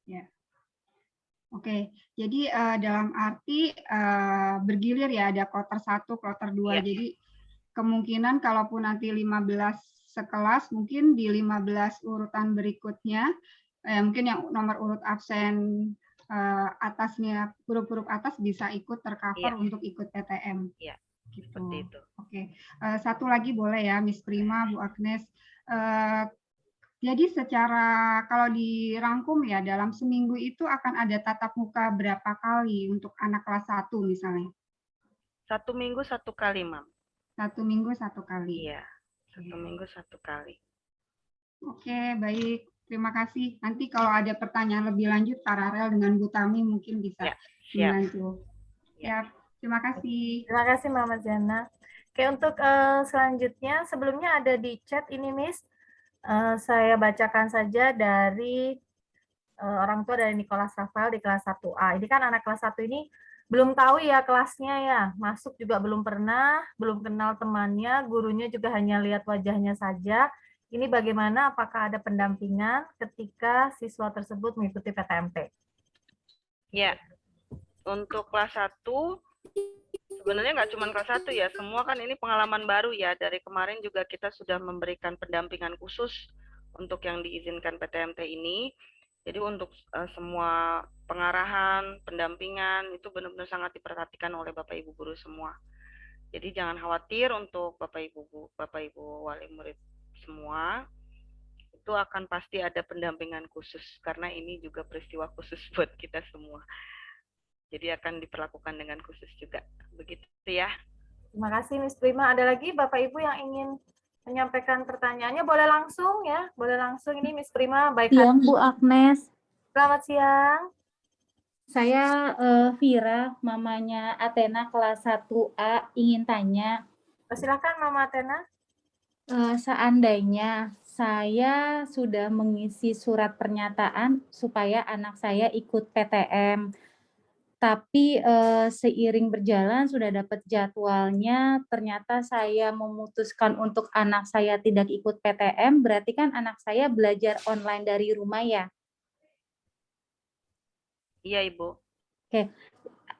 Ya. Oke, jadi dalam arti bergilir ya, ada kloter 1, kloter 2. Ya. Jadi kemungkinan kalaupun nanti 15 sekelas, mungkin di 15 urutan berikutnya, mungkin yang nomor urut absen atasnya, huruf-huruf atas bisa ikut tercover untuk ikut PTM. Iya, gitu. Seperti itu. Oke, satu lagi boleh ya, Miss Prima, Bu Agnes. Jadi secara kalau dirangkum ya, dalam seminggu itu akan ada tatap muka berapa kali untuk anak kelas 1 misalnya? 1 minggu 1 kali, Mam. 1 minggu 1 kali. Iya, 1 minggu 1 kali. Oke, baik. Terima kasih. Nanti kalau ada pertanyaan lebih lanjut paralel dengan Bu Tami mungkin bisa membantu. Ya, terima kasih. Terima kasih Mama Zena. Oke, untuk selanjutnya sebelumnya ada di chat ini Miss. Saya bacakan saja dari orang tua dari Nicholas Rafael di kelas 1A. Ini kan anak kelas 1 ini belum tahu ya kelasnya ya, masuk juga belum pernah, belum kenal temannya, gurunya juga hanya lihat wajahnya saja. Ini bagaimana, apakah ada pendampingan ketika siswa tersebut mengikuti PTMT? Ya, untuk kelas 1, sebenarnya nggak cuma kelas 1 ya, semua kan ini pengalaman baru ya. Dari kemarin juga kita sudah memberikan pendampingan khusus untuk yang diizinkan PTMT ini. Jadi untuk semua pengarahan, pendampingan, itu benar-benar sangat diperhatikan oleh Bapak Ibu Guru semua. Jadi jangan khawatir untuk Bapak Ibu wali murid semua, itu akan pasti ada pendampingan khusus karena ini juga peristiwa khusus buat kita semua. Jadi akan diperlakukan dengan khusus juga. Begitu ya. Terima kasih Miss Prima. Ada lagi Bapak Ibu yang ingin menyampaikan pertanyaannya? Boleh langsung ya, boleh langsung. Ini Miss Prima baik hati. Siang Bu Agnes, Selamat siang. saya Vira, mamanya Athena kelas 1A, ingin tanya, Silakan Mama Athena. seandainya saya sudah mengisi surat pernyataan supaya anak saya ikut PTM, tapi seiring berjalan sudah dapat jadwalnya, ternyata saya memutuskan untuk anak saya tidak ikut PTM, berarti kan anak saya belajar online dari rumah ya? Iya Ibu. Oke,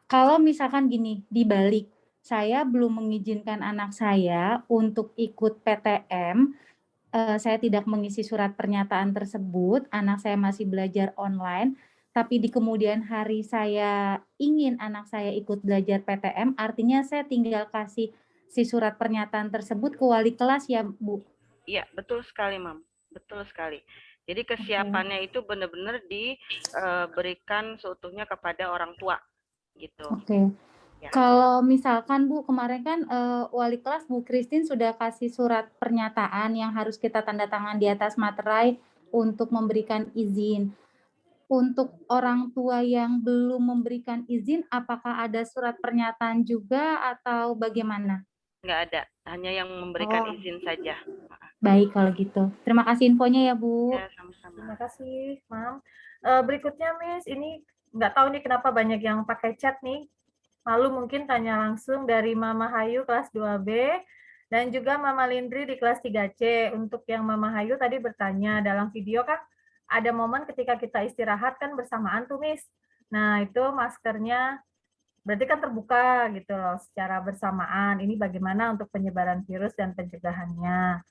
kalau misalkan gini, dibalik, saya belum mengizinkan anak saya untuk ikut PTM, saya tidak mengisi surat pernyataan tersebut, anak saya masih belajar online, tapi di kemudian hari saya ingin anak saya ikut belajar PTM, artinya saya tinggal kasih si surat pernyataan tersebut ke wali kelas ya, Bu? Iya, betul sekali, Mam. Betul sekali. Jadi kesiapannya itu benar-benar diberikan seutuhnya kepada orang tua, gitu. Oke. Ya. Kalau misalkan Bu, kemarin kan wali kelas Bu Christine sudah kasih surat pernyataan yang harus kita tanda tangan di atas materai untuk memberikan izin. Untuk orang tua yang belum memberikan izin, apakah ada surat pernyataan juga atau bagaimana? Nggak ada, hanya yang memberikan izin saja. Baik kalau gitu. Terima kasih infonya ya Bu. Ya, sama-sama. Terima kasih, Mam. Berikutnya, Miss, ini nggak tahu nih kenapa banyak yang pakai chat nih. Lalu mungkin tanya langsung dari Mama Hayu kelas 2B dan juga Mama Lindri di kelas 3C. Untuk yang Mama Hayu tadi bertanya, dalam video kan ada momen ketika kita istirahat kan bersamaan tuh, Miss. Nah, itu maskernya berarti kan terbuka gitu loh secara bersamaan. Ini bagaimana untuk penyebaran virus dan pencegahannya.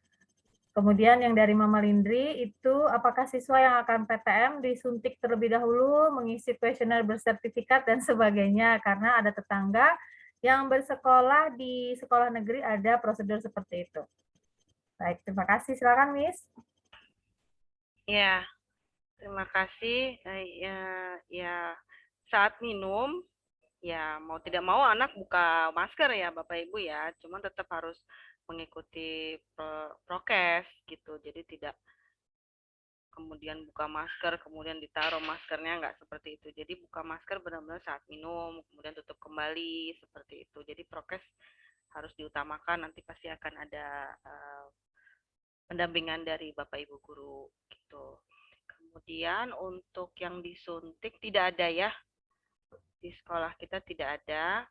Kemudian yang dari Mama Lindri itu apakah siswa yang akan PTM disuntik terlebih dahulu, mengisi kuesioner bersertifikat dan sebagainya karena ada tetangga yang bersekolah di sekolah negeri ada prosedur seperti itu. Baik, terima kasih. Silakan Miss. Ya, terima kasih. Ya, saat minum, ya mau tidak mau anak buka masker ya Bapak Ibu ya, cuman tetap harus mengikuti prokes gitu. Jadi tidak kemudian buka masker, kemudian ditaruh maskernya, nggak seperti itu. Jadi buka masker benar-benar saat minum, kemudian tutup kembali, seperti itu. Jadi prokes harus diutamakan, nanti pasti akan ada pendampingan dari Bapak Ibu Guru gitu. Kemudian untuk yang disuntik tidak ada ya, di sekolah kita tidak ada.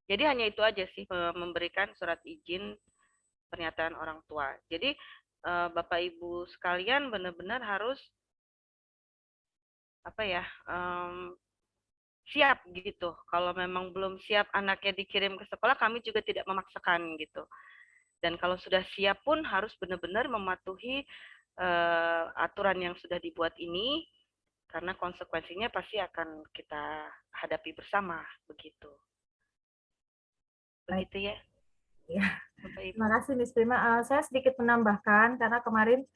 Jadi hanya itu aja sih, memberikan surat izin pernyataan orang tua. Jadi Bapak Ibu sekalian benar-benar harus siap gitu. Kalau memang belum siap anaknya dikirim ke sekolah, kami juga tidak memaksakan gitu. Dan kalau sudah siap pun harus benar-benar mematuhi aturan yang sudah dibuat ini, karena konsekuensinya pasti akan kita hadapi bersama begitu. Begitu ya. Ya. Terima kasih Miss Prima. Saya sedikit menambahkan karena kemarin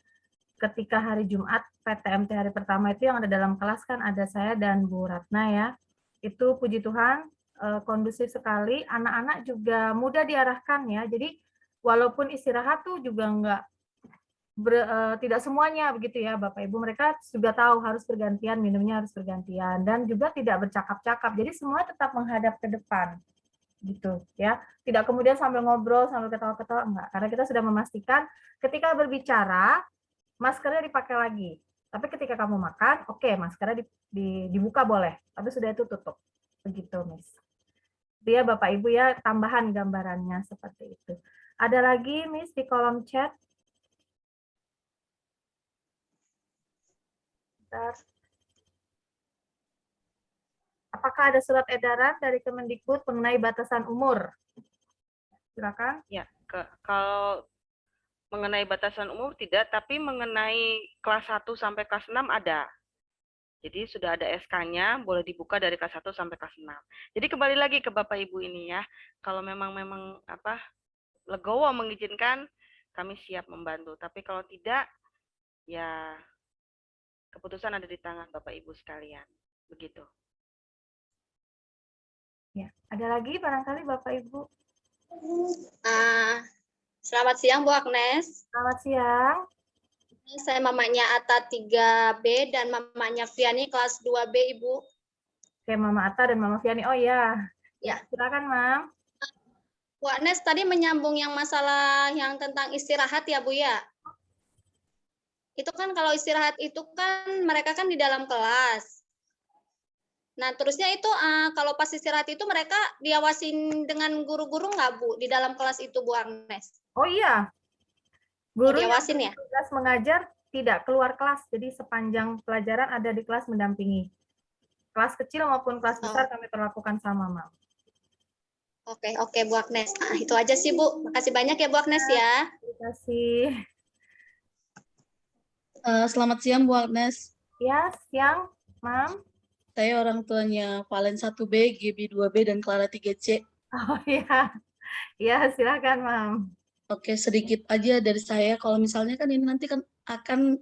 ketika hari Jumat PTMT hari pertama itu yang ada dalam kelas kan ada saya dan Bu Ratna ya. Itu puji Tuhan kondusif sekali. Anak-anak juga mudah diarahkan ya. Jadi walaupun istirahat tuh juga tidak semuanya begitu ya Bapak Ibu. Mereka juga tahu harus bergantian, minumnya harus bergantian dan juga tidak bercakap-cakap. Jadi semua tetap menghadap ke depan gitu ya, tidak kemudian sambil ngobrol sambil ketawa-ketawa, enggak, karena kita sudah memastikan ketika berbicara maskernya dipakai lagi, tapi ketika kamu makan oke, maskernya dibuka boleh, tapi sudah itu tutup begitu Miss. Dia Bapak Ibu ya, tambahan gambarannya seperti itu. Ada lagi Miss di kolom chat? Bentar. Apakah ada surat edaran dari Kemendikbud mengenai batasan umur? Silakan. Ya, kalau mengenai batasan umur tidak, tapi mengenai kelas 1 sampai kelas 6 ada. Jadi sudah ada SK-nya, boleh dibuka dari kelas 1 sampai kelas 6. Jadi kembali lagi ke Bapak Ibu ini ya. Kalau memang legowo mengizinkan, kami siap membantu. Tapi kalau tidak, ya keputusan ada di tangan Bapak Ibu sekalian. Begitu. Ya, ada lagi barangkali Bapak Ibu? Selamat siang Bu Agnes. Selamat siang. Saya mamanya Ata 3B dan mamanya Viani kelas 2B Ibu. Oke, Mama Atta dan Mama Viani. Oh ya. Ya. Silakan, Mam. Bu Agnes tadi menyambung yang masalah yang tentang istirahat ya Bu ya. Itu kan kalau istirahat itu kan mereka kan di dalam kelas. Nah terusnya itu kalau pas istirahat itu mereka diawasin dengan guru-guru nggak Bu di dalam kelas itu Bu Agnes? Oh iya. Guru yang diawasin ya? tugas mengajar tidak keluar kelas, jadi sepanjang pelajaran ada di kelas mendampingi. Kelas kecil maupun kelas besar kami perlakukan sama, Mam. Oke Bu Agnes. Nah, itu aja sih Bu. Makasih banyak ya Bu Agnes ya. Terima kasih. Selamat siang Bu Agnes. Ya, siang, Mam. Saya orang tuanya Valen 1B, GB 2B, dan Clara 3C. Oh iya. Ya, silakan, Mam. Oke, sedikit aja dari saya. Kalau misalnya kan ini nanti kan akan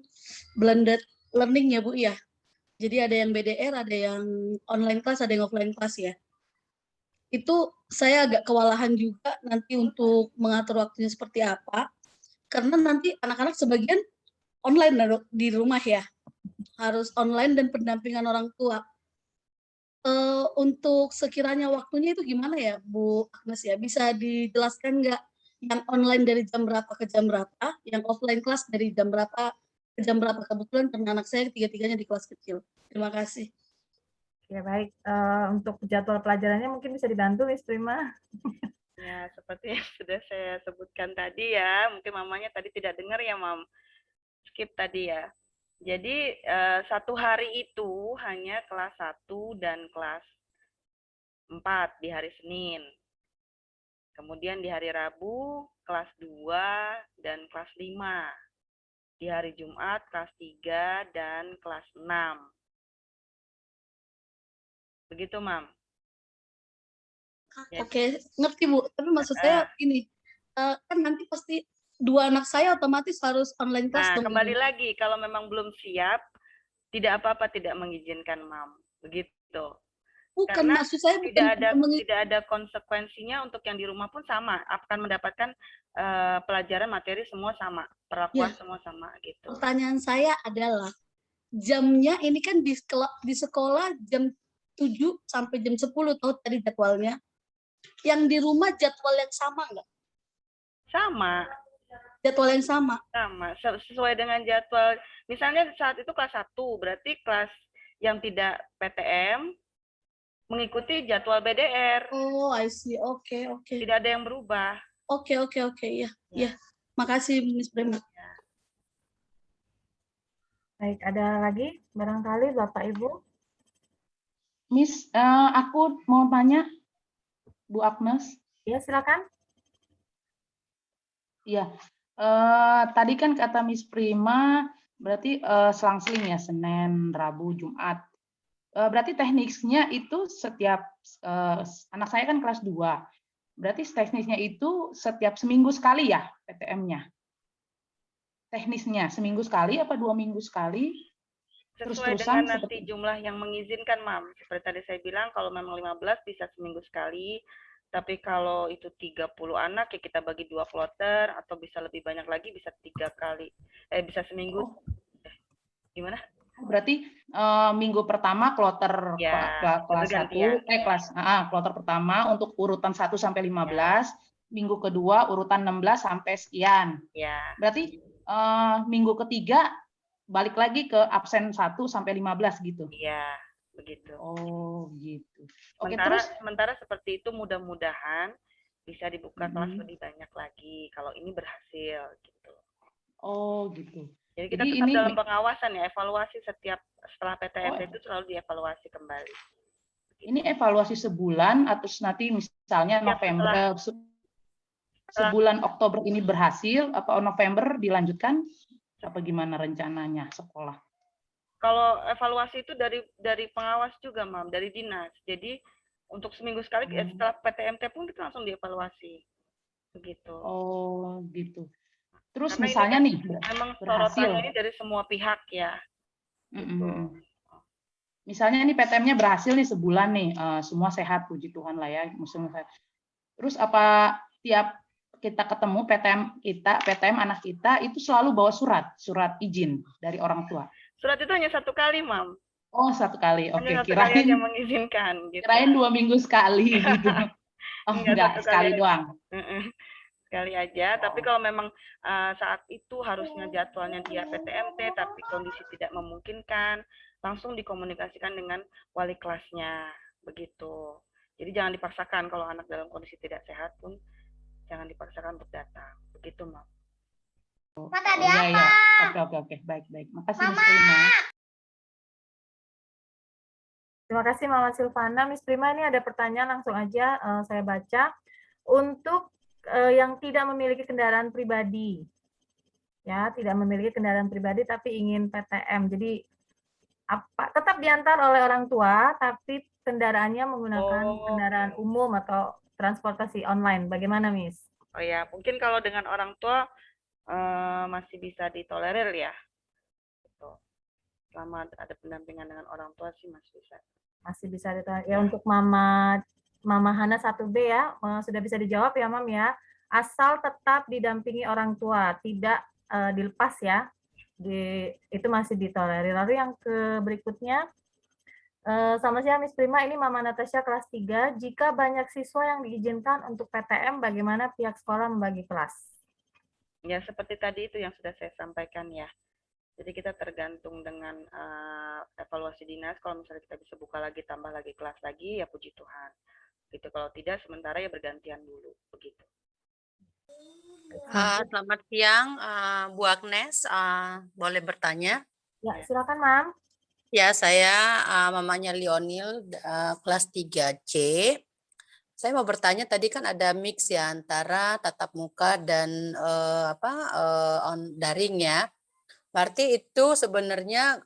blended learning ya Bu ya. Jadi ada yang BDR, ada yang online class, ada yang offline class ya. Itu saya agak kewalahan juga nanti untuk mengatur waktunya seperti apa. Karena nanti anak-anak sebagian online di rumah ya. Harus online dan pendampingan orang tua. Untuk sekiranya waktunya itu gimana ya Bu Agnes ya? Bisa dijelaskan nggak? Yang online dari jam berapa ke jam berapa, yang offline kelas dari jam berapa ke jam berapa, kebetulan karena anak saya tiga-tiganya di kelas kecil. Terima kasih. Ya baik, untuk jadwal pelajarannya mungkin bisa dibantu Miss Prima. Ya, seperti yang sudah saya sebutkan tadi ya, mungkin mamanya tadi tidak dengar ya, Mam. Skip tadi ya. Jadi satu hari itu hanya kelas 1 dan kelas 4 di hari Senin. Kemudian di hari Rabu kelas 2 dan kelas 5. Di hari Jumat kelas 3 dan kelas 6. Begitu, Mam. Oke, ngerti Bu. Tapi maksud saya ini, kan nanti pasti dua anak saya otomatis harus online class. Nah, kembali lagi, kalau memang belum siap, tidak apa-apa tidak mengizinkan, Mam. Begitu. Bukan, karena maksud saya tidak ada konsekuensinya untuk yang di rumah pun sama, akan mendapatkan pelajaran materi semua sama, perlakuan semua sama gitu. Pertanyaan saya adalah jamnya ini kan di sekolah jam 7 sampai jam 10 tahu tadi jadwalnya. Yang di rumah jadwal yang sama nggak? Sama. Jadwal yang sama? Sama, sesuai dengan jadwal. Misalnya saat itu kelas 1, berarti kelas yang tidak PTM mengikuti jadwal BDR. Oh, I see. Oke. Tidak ada yang berubah. Oke. Ya. Makasih, Miss Prima. Ya. Baik, ada lagi barangkali Bapak Ibu? Miss, aku mau tanya, Bu Agnes. Ya, silakan. Iya. Tadi kan kata Miss Prima, berarti selang-seling ya, Senin, Rabu, Jumat. Berarti teknisnya itu setiap anak saya kan kelas 2. Berarti teknisnya itu setiap seminggu sekali ya PTM-nya. Teknisnya seminggu sekali apa 2 minggu sekali? Sesuai dengan nanti jumlah yang mengizinkan, Mam. Seperti tadi saya bilang, kalau memang 15 bisa seminggu sekali. Tapi kalau itu 30 anak ya kita bagi 2 kloter, atau bisa lebih banyak lagi bisa 3 kali. Bisa seminggu. Gimana? Berarti minggu pertama kloter kelas 1, kloter pertama untuk urutan 1 sampai 15, minggu kedua urutan 16 sampai sekian. Ya. Berarti minggu ketiga balik lagi ke absen 1 sampai 15 gitu. Iya, begitu. Oh, gitu. Oke, sementara seperti itu mudah-mudahan bisa dibuka kelas lebih banyak lagi kalau ini berhasil gitu. Oh, gitu. Jadi kita tetap dalam pengawasan ya, evaluasi setiap setelah PTM itu selalu dievaluasi kembali. Ini evaluasi sebulan atau nanti misalnya November, sebulan Oktober ini berhasil, apa November dilanjutkan? Apa gimana rencananya sekolah? Kalau evaluasi itu dari pengawas juga, Mam, dari dinas. Jadi untuk seminggu sekali setelah PTMT pun kita langsung dievaluasi. Begitu. Oh, gitu. Terus Karena misalnya ini nih kan memang berhasil. sorotannya ini dari semua pihak ya. Gitu. Misalnya nih PTM-nya berhasil nih sebulan nih, semua sehat, puji Tuhan lah ya, semua sehat. Terus apa tiap kita ketemu PTM anak kita itu selalu bawa surat izin dari orang tua? Surat itu hanya 1 kali, Mam. Oh, 1 kali. Oke, Hanya 1 kali aja mengizinkan. Gitu. Kirain 2 minggu sekali gitu. Oh, enggak, sekali doang. Sekali aja, tapi kalau memang saat itu harusnya jadwalnya dia PTMT, tapi kondisi tidak memungkinkan, langsung dikomunikasikan dengan wali kelasnya, begitu. Jadi jangan dipaksakan kalau anak dalam kondisi tidak sehat pun, jangan dipaksakan untuk datang, begitu, Mam. Iya. Oke. Baik. Makasih, Miss Prima. Terima kasih, Mama Silvana. Miss Prima, ini ada pertanyaan, langsung aja saya baca. Untuk yang tidak memiliki kendaraan pribadi, ya, tidak memiliki kendaraan pribadi tapi ingin PTM, jadi tetap diantar oleh orang tua, tapi kendaraannya menggunakan kendaraan umum atau transportasi online. Bagaimana, Miss? Oh ya, mungkin kalau dengan orang tua masih bisa ditolerir ya. Gitu. Selama ada pendampingan dengan orang tua sih masih bisa. Masih bisa ditolerir. Ya, untuk Mama Hana 1B ya, sudah bisa dijawab ya, Mam ya. Asal tetap didampingi orang tua, tidak dilepas ya. Itu masih ditolerir. Lalu yang berikutnya, selamat siang Miss Prima, ini Mama Natasha kelas 3. Jika banyak siswa yang diizinkan untuk PTM, bagaimana pihak sekolah membagi kelas? Ya, seperti tadi itu yang sudah saya sampaikan ya. Jadi kita tergantung dengan evaluasi dinas, kalau misalnya kita bisa buka lagi, tambah lagi kelas lagi, ya puji Tuhan. Gitu. Kalau tidak, sementara ya bergantian dulu. Begitu. Selamat siang, Bu Agnes. Boleh bertanya? Ya, silakan, Mam. Ya, saya mamanya Lionil, kelas 3C. Saya mau bertanya, tadi kan ada mix ya antara tatap muka dan daring ya. Berarti itu sebenarnya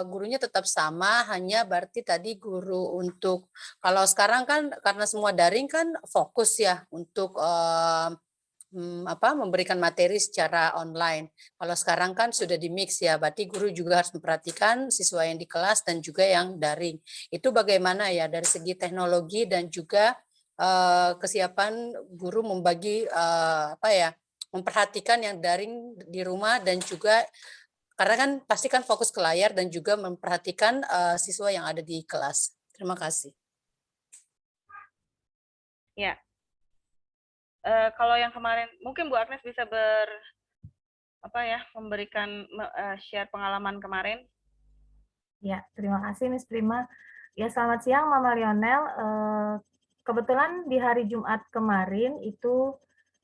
gurunya tetap sama, hanya berarti tadi guru untuk, kalau sekarang kan karena semua daring kan fokus ya untuk memberikan materi secara online. Kalau sekarang kan sudah di mix ya, berarti guru juga harus memperhatikan siswa yang di kelas dan juga yang daring. Itu bagaimana ya dari segi teknologi dan juga kesiapan guru membagi memperhatikan yang daring di rumah dan juga karena kan pasti kan fokus ke layar dan juga memperhatikan siswa yang ada di kelas. Terima kasih. Ya. Kalau yang kemarin, mungkin Bu Agnes bisa memberikan share pengalaman kemarin. Ya, terima kasih Miss Prima. Ya, selamat siang Mama Lionel. Kebetulan di hari Jumat kemarin itu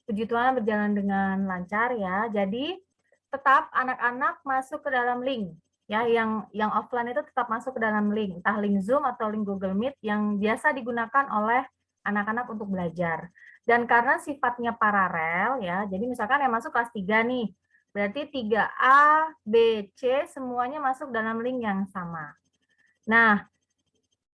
puji Tuhan berjalan dengan lancar ya. Jadi tetap anak-anak masuk ke dalam link ya, yang offline itu tetap masuk ke dalam link, entah link Zoom atau link Google Meet yang biasa digunakan oleh anak-anak untuk belajar. Dan karena sifatnya paralel ya, jadi misalkan yang masuk kelas 3 nih, berarti 3A, B, C semuanya masuk dalam link yang sama. Nah,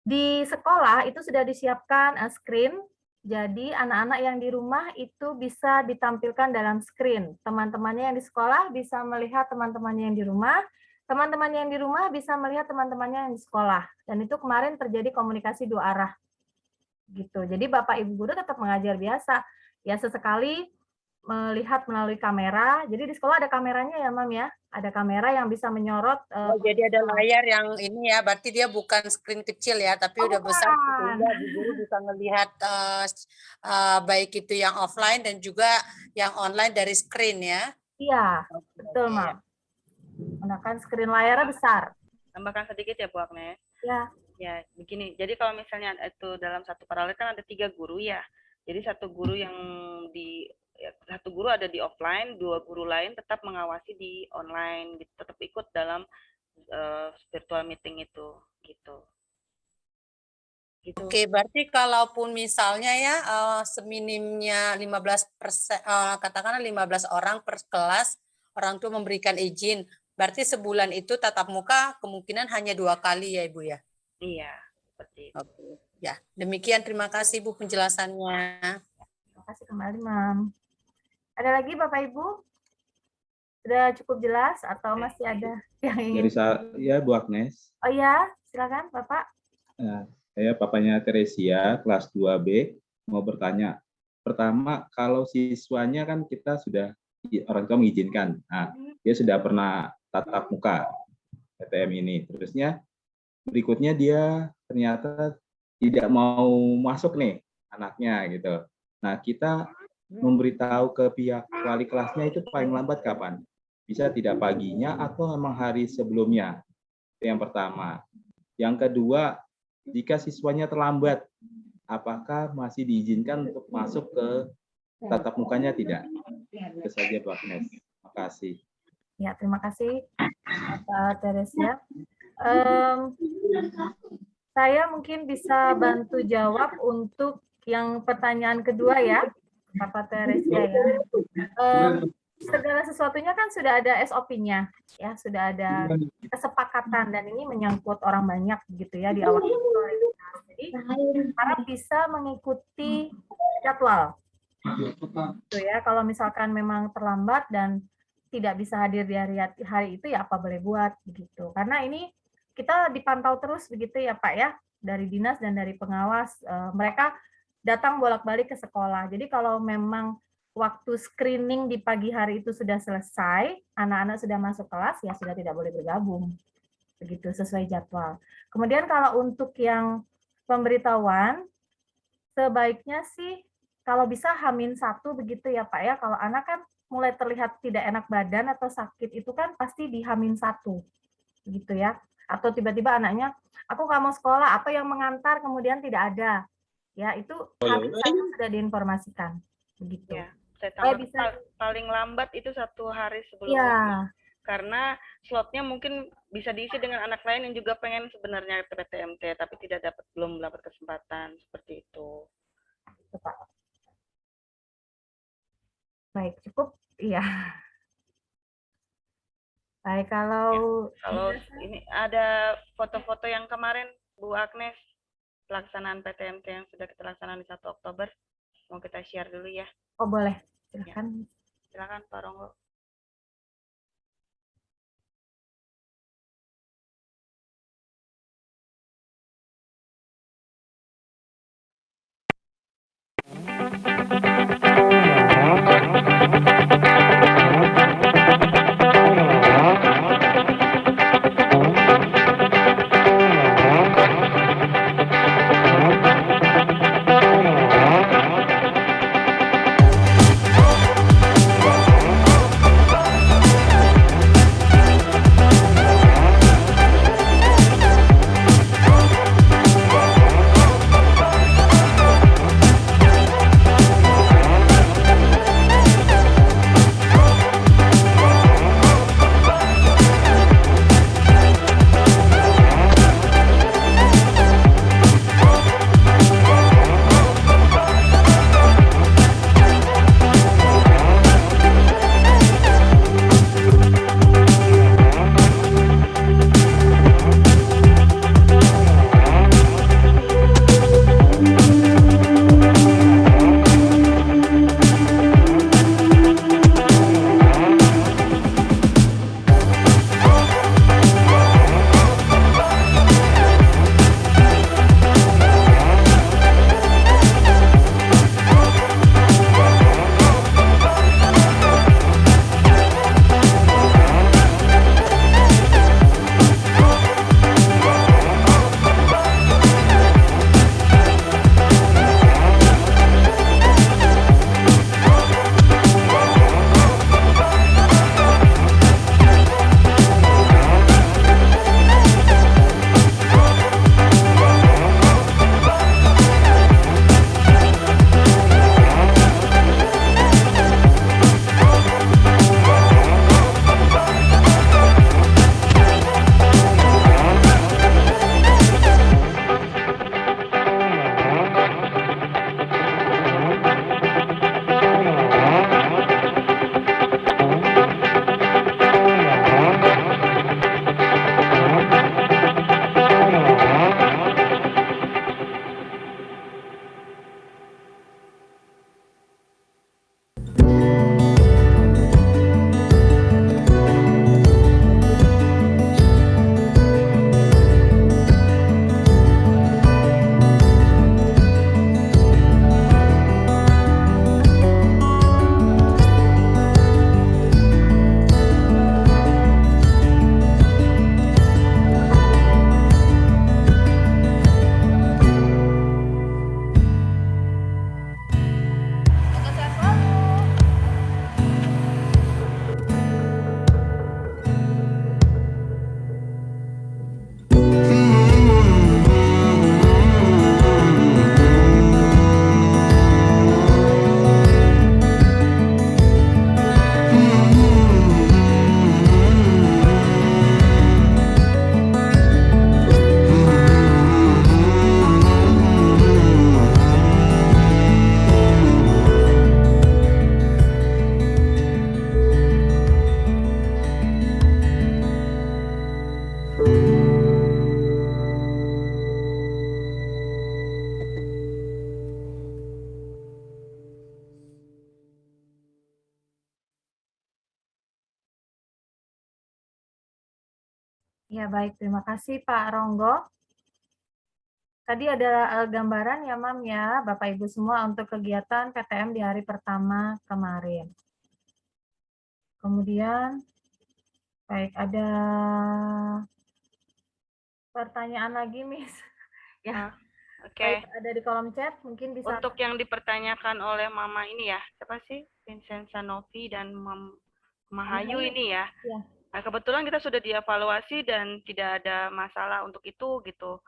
di sekolah itu sudah disiapkan screen, jadi anak-anak yang di rumah itu bisa ditampilkan dalam screen. Teman-temannya yang di sekolah bisa melihat teman-temannya yang di rumah, teman-temannya yang di rumah bisa melihat teman-temannya yang di sekolah. Dan itu kemarin terjadi komunikasi 2 arah. Gitu. Jadi Bapak Ibu guru tetap mengajar biasa. Ya sesekali melihat melalui kamera. Jadi di sekolah ada kameranya ya, Mam ya. Ada kamera yang bisa menyorot. Jadi ada layar yang ini ya, berarti dia bukan screen kecil ya, tapi udah besar sehingga guru bisa melihat baik itu yang offline dan juga yang online dari screen ya. Iya, betul Mam. Menggunakan screen layarnya besar. Tambahkan sedikit ya Bu Agnes. Ya. Ya, begini. Jadi kalau misalnya itu dalam satu paralel kan ada 3 guru ya. Jadi satu guru ada di offline, 2 guru lain tetap mengawasi di online, tetap ikut dalam virtual meeting itu, gitu. Oke, berarti kalaupun misalnya ya seminimnya 15%, katakanlah 15 orang per kelas, orang tua memberikan izin, Berarti sebulan itu tatap muka kemungkinan hanya 2 kali ya Ibu ya? Iya, seperti itu. Oke. Ya, demikian terima kasih Bu penjelasannya. Terima kasih kembali, Mam. Ada lagi Bapak Ibu? Sudah cukup jelas atau masih ada yang ingin? Dari saya, Bu Agnes. Oh ya, silakan Bapak. Nah, saya papanya Teresia, kelas 2B, mau bertanya. Pertama, kalau siswanya kan kita sudah, orang tua mengizinkan. Nah, dia sudah pernah tatap muka PTM ini. Terusnya, berikutnya dia ternyata tidak mau masuk nih anaknya gitu. Nah, kita memberitahu ke pihak wali kelasnya itu paling lambat kapan? Bisa tidak paginya atau memang hari sebelumnya? Itu yang pertama. Yang kedua, jika siswanya terlambat, apakah masih diizinkan untuk masuk ke tatap mukanya tidak? Itu saja Bu Agnes. Terima kasih. Ya, terima kasih Pak Teresia. Saya mungkin bisa bantu jawab untuk yang pertanyaan kedua ya, Bapak Teresia ya. Segala sesuatunya kan sudah ada SOP-nya, ya sudah ada kesepakatan dan ini menyangkut orang banyak gitu ya di awal. Jadi harap bisa mengikuti jadwal. Gitu ya, kalau misalkan memang terlambat dan tidak bisa hadir di hari itu ya apa boleh buat begitu. Karena ini kita dipantau terus begitu ya Pak ya, dari dinas dan dari pengawas, mereka datang bolak-balik ke sekolah. Jadi kalau memang waktu screening di pagi hari itu sudah selesai, anak-anak sudah masuk kelas, ya sudah tidak boleh bergabung. Begitu, sesuai jadwal. Kemudian kalau untuk yang pemberitahuan, sebaiknya sih kalau bisa H-1 begitu ya Pak ya, kalau anak kan mulai terlihat tidak enak badan atau sakit itu kan pasti di H-1 gitu ya. Atau tiba-tiba anaknya, aku nggak mau sekolah, atau yang mengantar kemudian tidak ada. Ya, itu H-1 sudah diinformasikan. Begitu. Ya, saya tambah paling lambat itu 1 hari sebelum ya. Karena slotnya mungkin bisa diisi dengan anak lain yang juga pengen sebenarnya PTMT, tapi belum dapat kesempatan seperti itu. Baik, cukup. Iya. Baik, kalau ini ada foto-foto yang kemarin Bu Agnes pelaksanaan PTMT yang sudah kita laksanakan di 1 Oktober, mau kita share dulu ya. Oh boleh, silakan. Ya. Silakan Pak Ronggo. Ya, baik. Terima kasih Pak Ronggo. Tadi ada gambaran ya, Mam ya, Bapak Ibu semua untuk kegiatan PTM di hari pertama kemarin. Kemudian, baik, ada pertanyaan lagi, Miss. Ya, Oke. baik, ada di kolom chat, mungkin bisa. Untuk yang dipertanyakan oleh Mama ini ya, siapa sih? Vincenza Novi dan Mahayu ini ya. Ya. Nah, kebetulan kita sudah dievaluasi dan tidak ada masalah untuk itu gitu.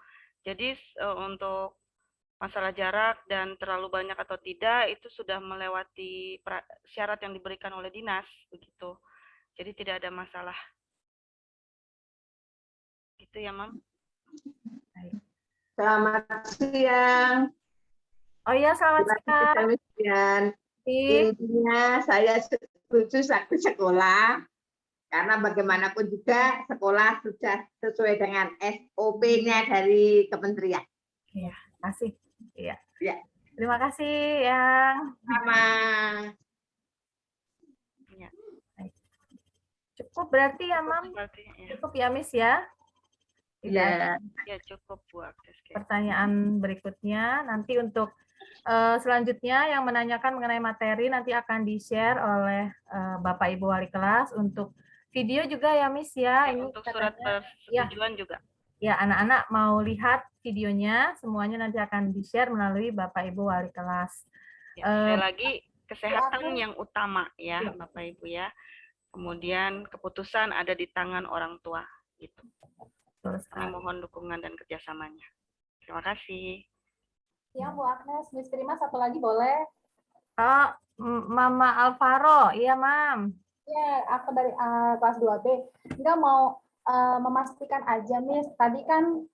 Jadi untuk masalah jarak dan terlalu banyak atau tidak itu sudah melewati syarat yang diberikan oleh dinas begitu. Jadi tidak ada masalah. Gitu ya, Mam. Selamat siang. Oh iya, selamat siang. Intinya saya setuju satu sekolah karena bagaimanapun juga sekolah sudah sesuai dengan SOP-nya dari kementerian. Iya, kasih. Iya. Ya. Terima kasih yang sama. Ya. Cukup berarti ya, Mam. Cukup ya, Miss ya. Iya. Ya, cukup Bu Agnes. Pertanyaan berikutnya nanti untuk selanjutnya yang menanyakan mengenai materi nanti akan di-share oleh Bapak Ibu Wali Kelas untuk video juga ya, Miss ya. Ini Untuk surat persetujuan juga. Ya, anak-anak mau lihat videonya, semuanya nanti akan di-share melalui Bapak Ibu Wali Kelas. Ya, sekali lagi, kesehatan yang utama ya, Bapak Ibu ya. Kemudian keputusan ada di tangan orang tua. Gitu. Kami mohon dukungan dan kerjasamanya. Terima kasih. Ya, Bu Agnes, Miss Prima satu lagi boleh? Mama Alvaro, iya Mam. Ya, aku dari kelas 2B. Enggak mau memastikan aja, Miss. Tadi kan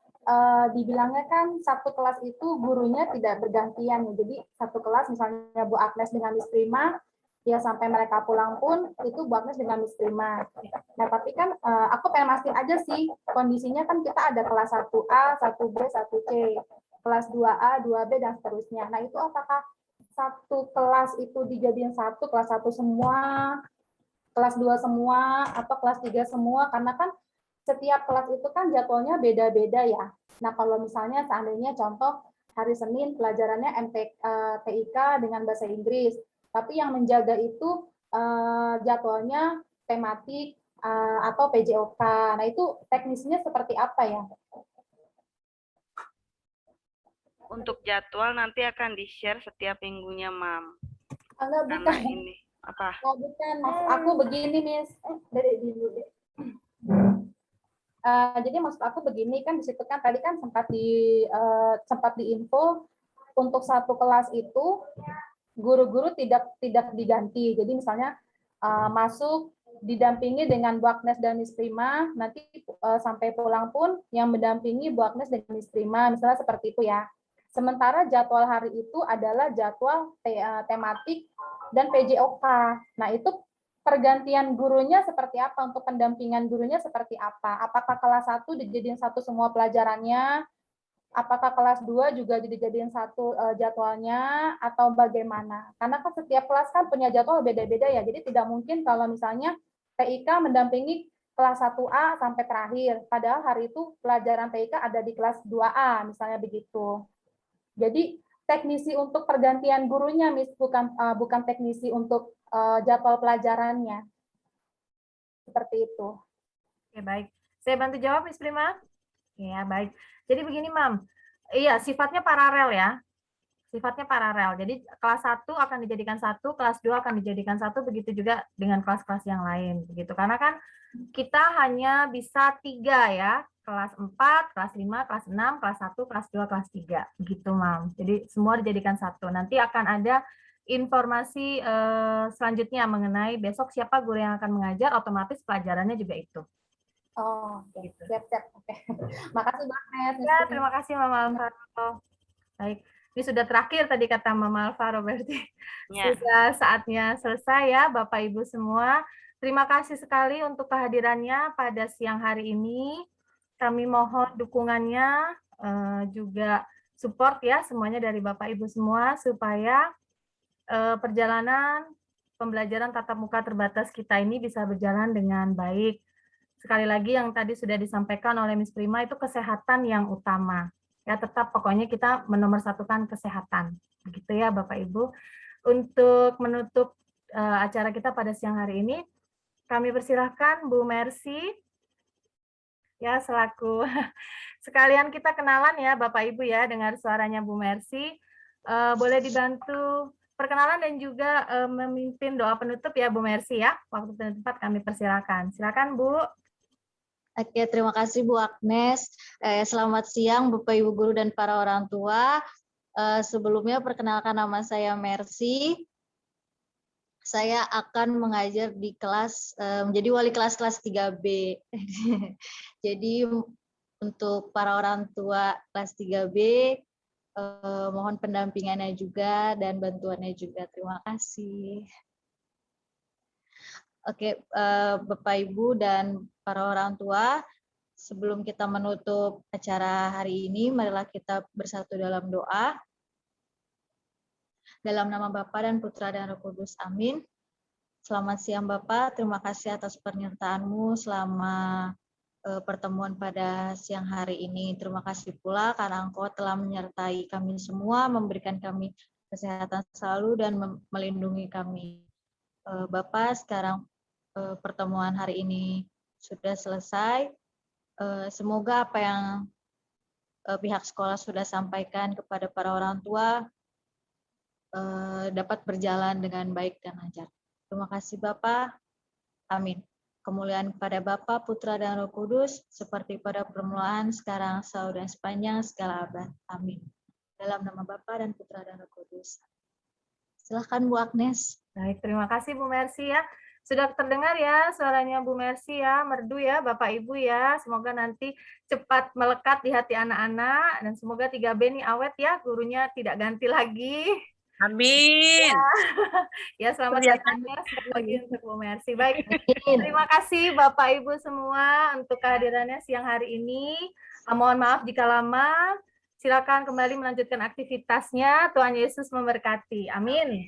dibilangnya kan satu kelas itu gurunya tidak bergantian. Jadi satu kelas misalnya Bu Agnes dengan Miss Prima, ya sampai mereka pulang pun itu Bu Agnes dengan Miss Prima. Nah, tapi kan aku pengen mastiin aja sih kondisinya kan kita ada kelas 1A, 1B, 1C, kelas 2A, 2B dan seterusnya. Nah, itu apakah satu kelas itu dijadiin satu, kelas 1 semua, kelas 2 semua, atau kelas 3 semua? Karena kan setiap kelas itu kan jadwalnya beda-beda ya. Nah, kalau misalnya seandainya contoh hari Senin pelajarannya TIK dengan bahasa Inggris, tapi yang menjaga itu jadwalnya tematik atau PJOK. Nah, itu teknisnya seperti apa ya? Untuk jadwal nanti akan di-share setiap minggunya, Mam. Enggak, bukan. bukan. Ini apa? Oh, bukan. Maksud aku begini, Miss. Dari dulu deh. Jadi maksud aku begini kan di situ kan tadi kan sempat diinfo untuk satu kelas itu guru-guru tidak diganti. Jadi misalnya masuk didampingi dengan Bu Agnes dan Miss Prima, nanti sampai pulang pun yang mendampingi Bu Agnes dan Miss Prima, misalnya seperti itu ya. Sementara jadwal hari itu adalah jadwal tematik dan PJOK. Nah, itu pergantian gurunya seperti apa, untuk pendampingan gurunya seperti apa? Apakah kelas 1 dijadiin satu semua pelajarannya? Apakah kelas 2 juga dijadiin satu jadwalnya atau bagaimana? Karena kan setiap kelas kan punya jadwal beda-beda ya. Jadi tidak mungkin kalau misalnya TIK mendampingi kelas 1A sampai terakhir. Padahal hari itu pelajaran TIK ada di kelas 2A misalnya begitu. Jadi teknisi untuk pergantian gurunya, Miss, bukan teknisi untuk jadwal pelajarannya. Seperti itu. Oke, baik. Saya bantu jawab, Miss Prima? Ya, baik. Jadi begini, Mam. Iya, sifatnya paralel ya. Sifatnya paralel. Jadi kelas 1 akan dijadikan satu, kelas 2 akan dijadikan satu, begitu juga dengan kelas-kelas yang lain. Begitu. Karena kan kita hanya bisa 3 ya. Kelas 4, kelas 5, kelas 6, kelas 1, kelas 2, kelas 3. Begitu, Mam. Jadi semua dijadikan satu. Nanti akan ada informasi selanjutnya mengenai besok siapa guru yang akan mengajar, otomatis pelajarannya juga itu. Oh, gitu. Siap-siap. Oke. Makasih banget. Ya, terima kasih Mama Alvaro. Baik, ini sudah terakhir tadi kata Mama Alvaro, berarti sudah saatnya selesai ya Bapak Ibu semua. Terima kasih sekali untuk kehadirannya pada siang hari ini. Kami mohon dukungannya, juga support ya semuanya dari Bapak Ibu semua supaya perjalanan pembelajaran tatap muka terbatas kita ini bisa berjalan dengan baik. sekali lagi yang tadi sudah disampaikan oleh Miss Prima itu kesehatan yang utama. Ya, tetap pokoknya kita menomorsatukan kesehatan. Begitu ya Bapak Ibu. Untuk menutup acara kita pada siang hari ini, kami persilahkan Bu Mercy ya selaku sekalian kita kenalan ya Bapak Ibu ya, dengar suaranya Bu Mercy. Boleh dibantu perkenalan dan juga memimpin doa penutup ya Bu Mercy ya. Waktu dan tempat kami persilakan. Silakan Bu. Oke, terima kasih Bu Agnes. Selamat siang Bapak Ibu guru dan para orang tua. Sebelumnya perkenalkan nama saya Mercy. Saya akan mengajar di kelas, menjadi wali kelas 3B. Jadi untuk para orang tua kelas 3B, mohon pendampingannya juga dan bantuannya juga. Terima kasih. Oke, Bapak Ibu dan para orang tua, sebelum kita menutup acara hari ini, marilah kita bersatu dalam doa. Dalam nama Bapa dan Putra dan Roh Kudus, amin. Selamat siang Bapak, terima kasih atas penyertaan-Mu selama pertemuan pada siang hari ini. Terima kasih pula karena Engkau telah menyertai kami semua, memberikan kami kesehatan selalu dan melindungi kami. Bapak, sekarang pertemuan hari ini sudah selesai. Semoga apa yang pihak sekolah sudah sampaikan kepada para orang tua dapat berjalan dengan baik dan lancar. Terima kasih Bapak. Amin. Kemuliaan kepada Bapa, Putra, dan Roh Kudus, seperti pada permulaan, sekarang, selalu, dan sepanjang segala abad. Amin. Dalam nama Bapa dan Putra dan Roh Kudus. Silakan Bu Agnes. Baik, terima kasih Bu Mercy ya. Sudah terdengar ya suaranya Bu Mercy ya, merdu ya Bapak Ibu ya. Semoga nanti cepat melekat di hati anak-anak dan semoga 3B ini awet ya, gurunya tidak ganti lagi. Amin. Ya, selamat datang lagi untuk Bu Mercy. Baik, terima kasih Bapak Ibu semua untuk kehadirannya siang hari ini. Mohon maaf jika lama. Silakan kembali melanjutkan aktivitasnya. Tuhan Yesus memberkati. Amin.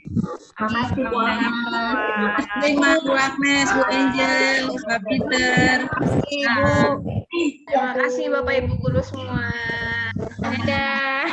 Terima kasih Bu Agnes. Terima Bu Agnes, Bu Angel, Pak Peter. Terima kasih Bapak Ibu guru semua. Dadah.